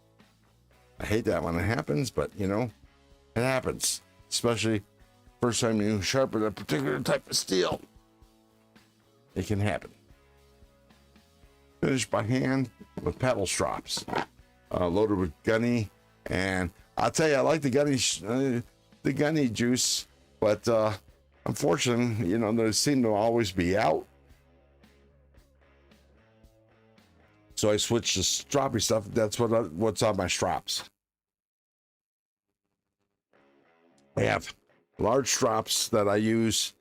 I hate that when it happens, but you know, it happens. Especially first time you sharpen a particular type of steel. It can happen. Finished by hand with paddle strops. Loaded with gunny. And I'll tell you, I like the gunny juice, but unfortunately, you know, they seem to always be out. So I switched to stroppy stuff. That's what's on my strops. I have large strops that I use.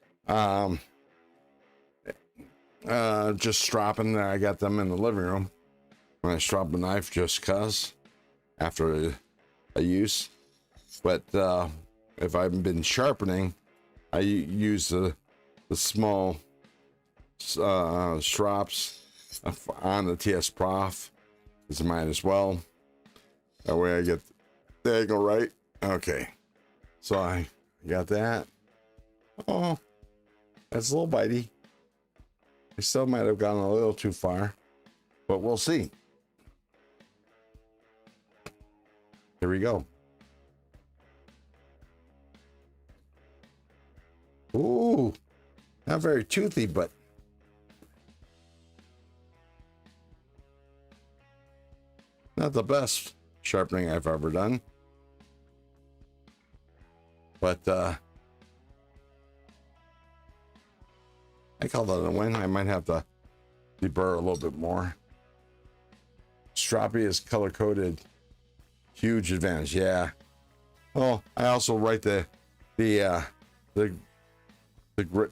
Just stropping. I got them in the living room when I strop a knife, just cause after a use. But if I've been sharpening, I use the small strops on the TS Prof, because might as well. That way I get the angle right. Okay, so I got that. Oh, that's a little bitey. I still might have gone a little too far, but we'll see. Here we go. Ooh, Not very toothy, but not the best sharpening I've ever done. But I call that a win. I might have to deburr a little bit more. Stroppy is color coded. Huge advantage. Yeah. Oh, I also write the grit,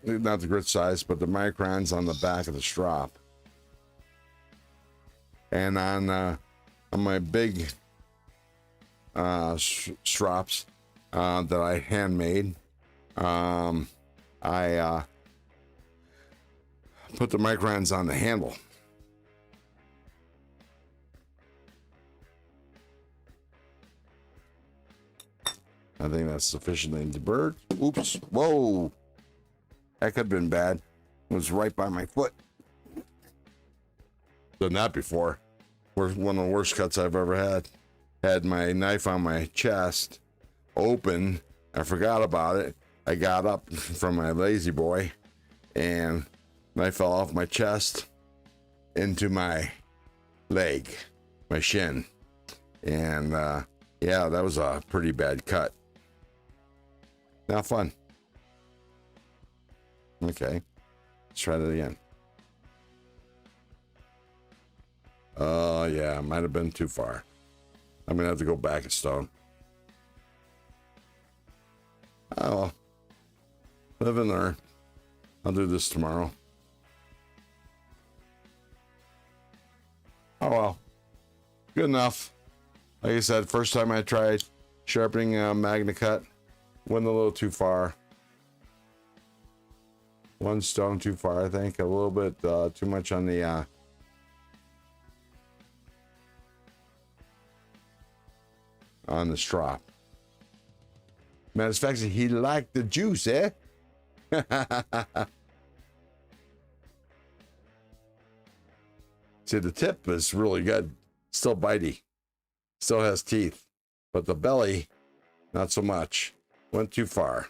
not the grit size, but the microns on the back of the strop. And on my big strops that I handmade, I put the microns on the handle. I think that's sufficiently deburred. Oops. Whoa. That could have been bad. It was right by my foot. Done that before. One of the worst cuts I've ever had. Had my knife on my chest, open. I forgot about it. I got up from my lazy boy, and knife fell off my chest into my leg, my shin. And yeah, that was a pretty bad cut. Not fun. Okay, let's try that again. Oh, yeah, might have been too far. I'm gonna have to go back a stone. Oh, well. Live and learn. I'll do this tomorrow. Oh, well. Good enough. Like I said, first time I tried sharpening Magna Cut. Went a little too far. One stone too far, I think. A little bit too much on the strop. Matter of fact, he liked the juice, eh? See, the tip is really good. Still bitey. Still has teeth. But the belly, not so much. Went too far.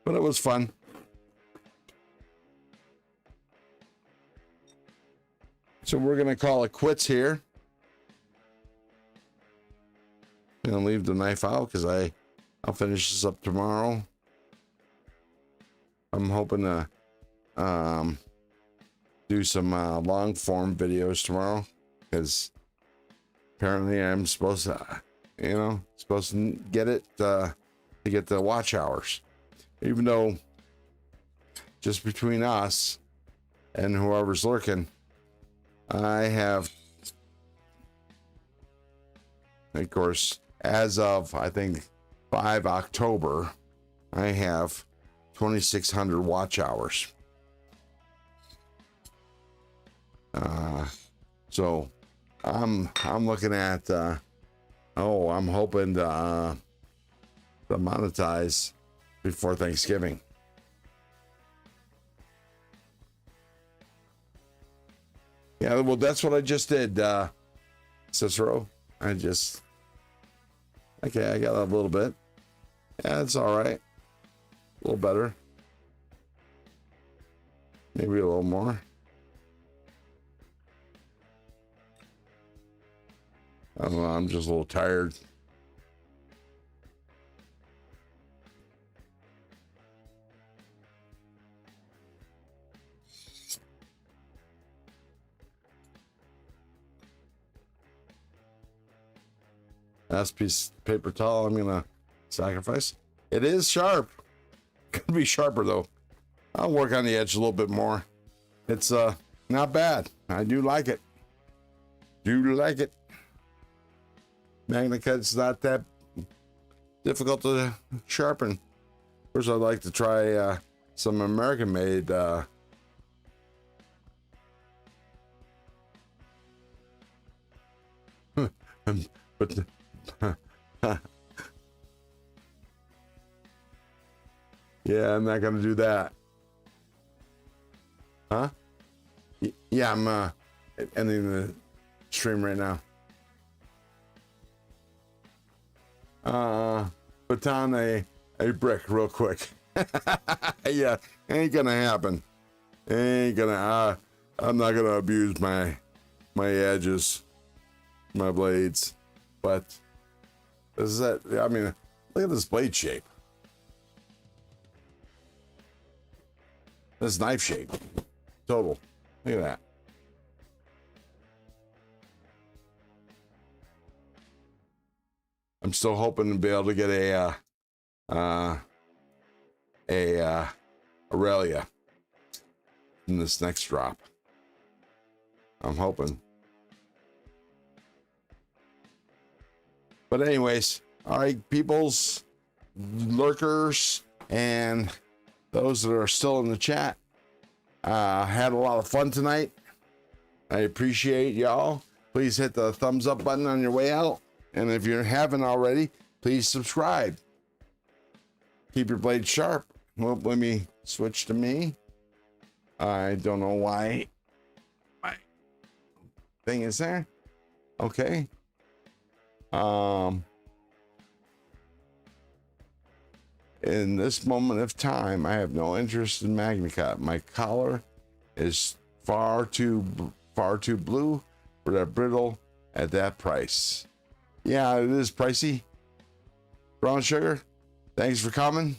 But it was fun. So we're going to call it quits here. I'm going to leave the knife out because I'll finish this up tomorrow. I'm hoping to do some long form videos tomorrow because apparently I'm supposed to, supposed to get it to get the watch hours. Even though just between us and whoever's lurking, I have, of course, as of I think 5 October, I have 2,600 watch hours. So I'm looking at I'm hoping to monetize before Thanksgiving. Yeah, well, that's what I just did, Cicero. I got a little bit. Yeah, it's all right. A little better. Maybe a little more. I don't know, I'm just a little tired. Last piece of paper towel I'm gonna sacrifice. It is sharp. Could be sharper though. I'll work on the edge a little bit more. It's not bad. I do like it. Magna Cut's not that difficult to sharpen. Of course, I'd like to try some American made but yeah, I'm not gonna do that. Huh? Yeah, I'm ending the stream right now. Put down a brick real quick. Yeah, ain't gonna happen. Ain't gonna. I'm not gonna abuse my edges, my blades, but this is it. I mean, look at this blade shape. This knife shape. Total. Look at that. I'm still hoping to be able to get a Aurelia in this next drop. I'm hoping. But anyways, all right, peoples, lurkers, and those that are still in the chat, had a lot of fun tonight. I appreciate y'all. Please hit the thumbs up button on your way out. And if you haven't already, please subscribe. Keep your blade sharp. Well, let me switch to me. I don't know why my thing is there. Okay. In this moment of time, I have no interest in MagnaCut. My collar is far too blue for that brittle at that price. Yeah, it is pricey. Brown sugar, thanks for coming.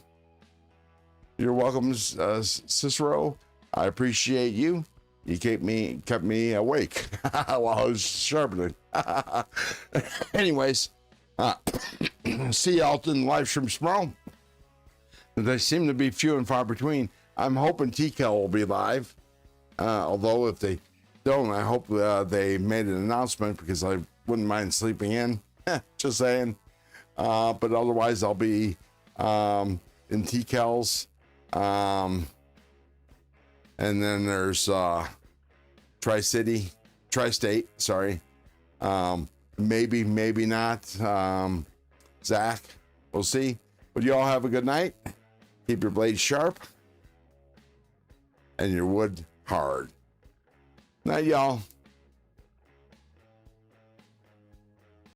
You're welcome, Cicero. I appreciate you. You kept me awake while I was sharpening. Anyways, see y'all in the live stream tomorrow. They seem to be few and far between. I'm hoping TCal will be live. Although if they don't, I hope they made an announcement because I wouldn't mind sleeping in. Just saying. But otherwise, I'll be in TCal's. And then there's Tri-State, sorry. Maybe not. Zach, we'll see. But you all have a good night. Keep your blades sharp and your wood hard. Night, y'all.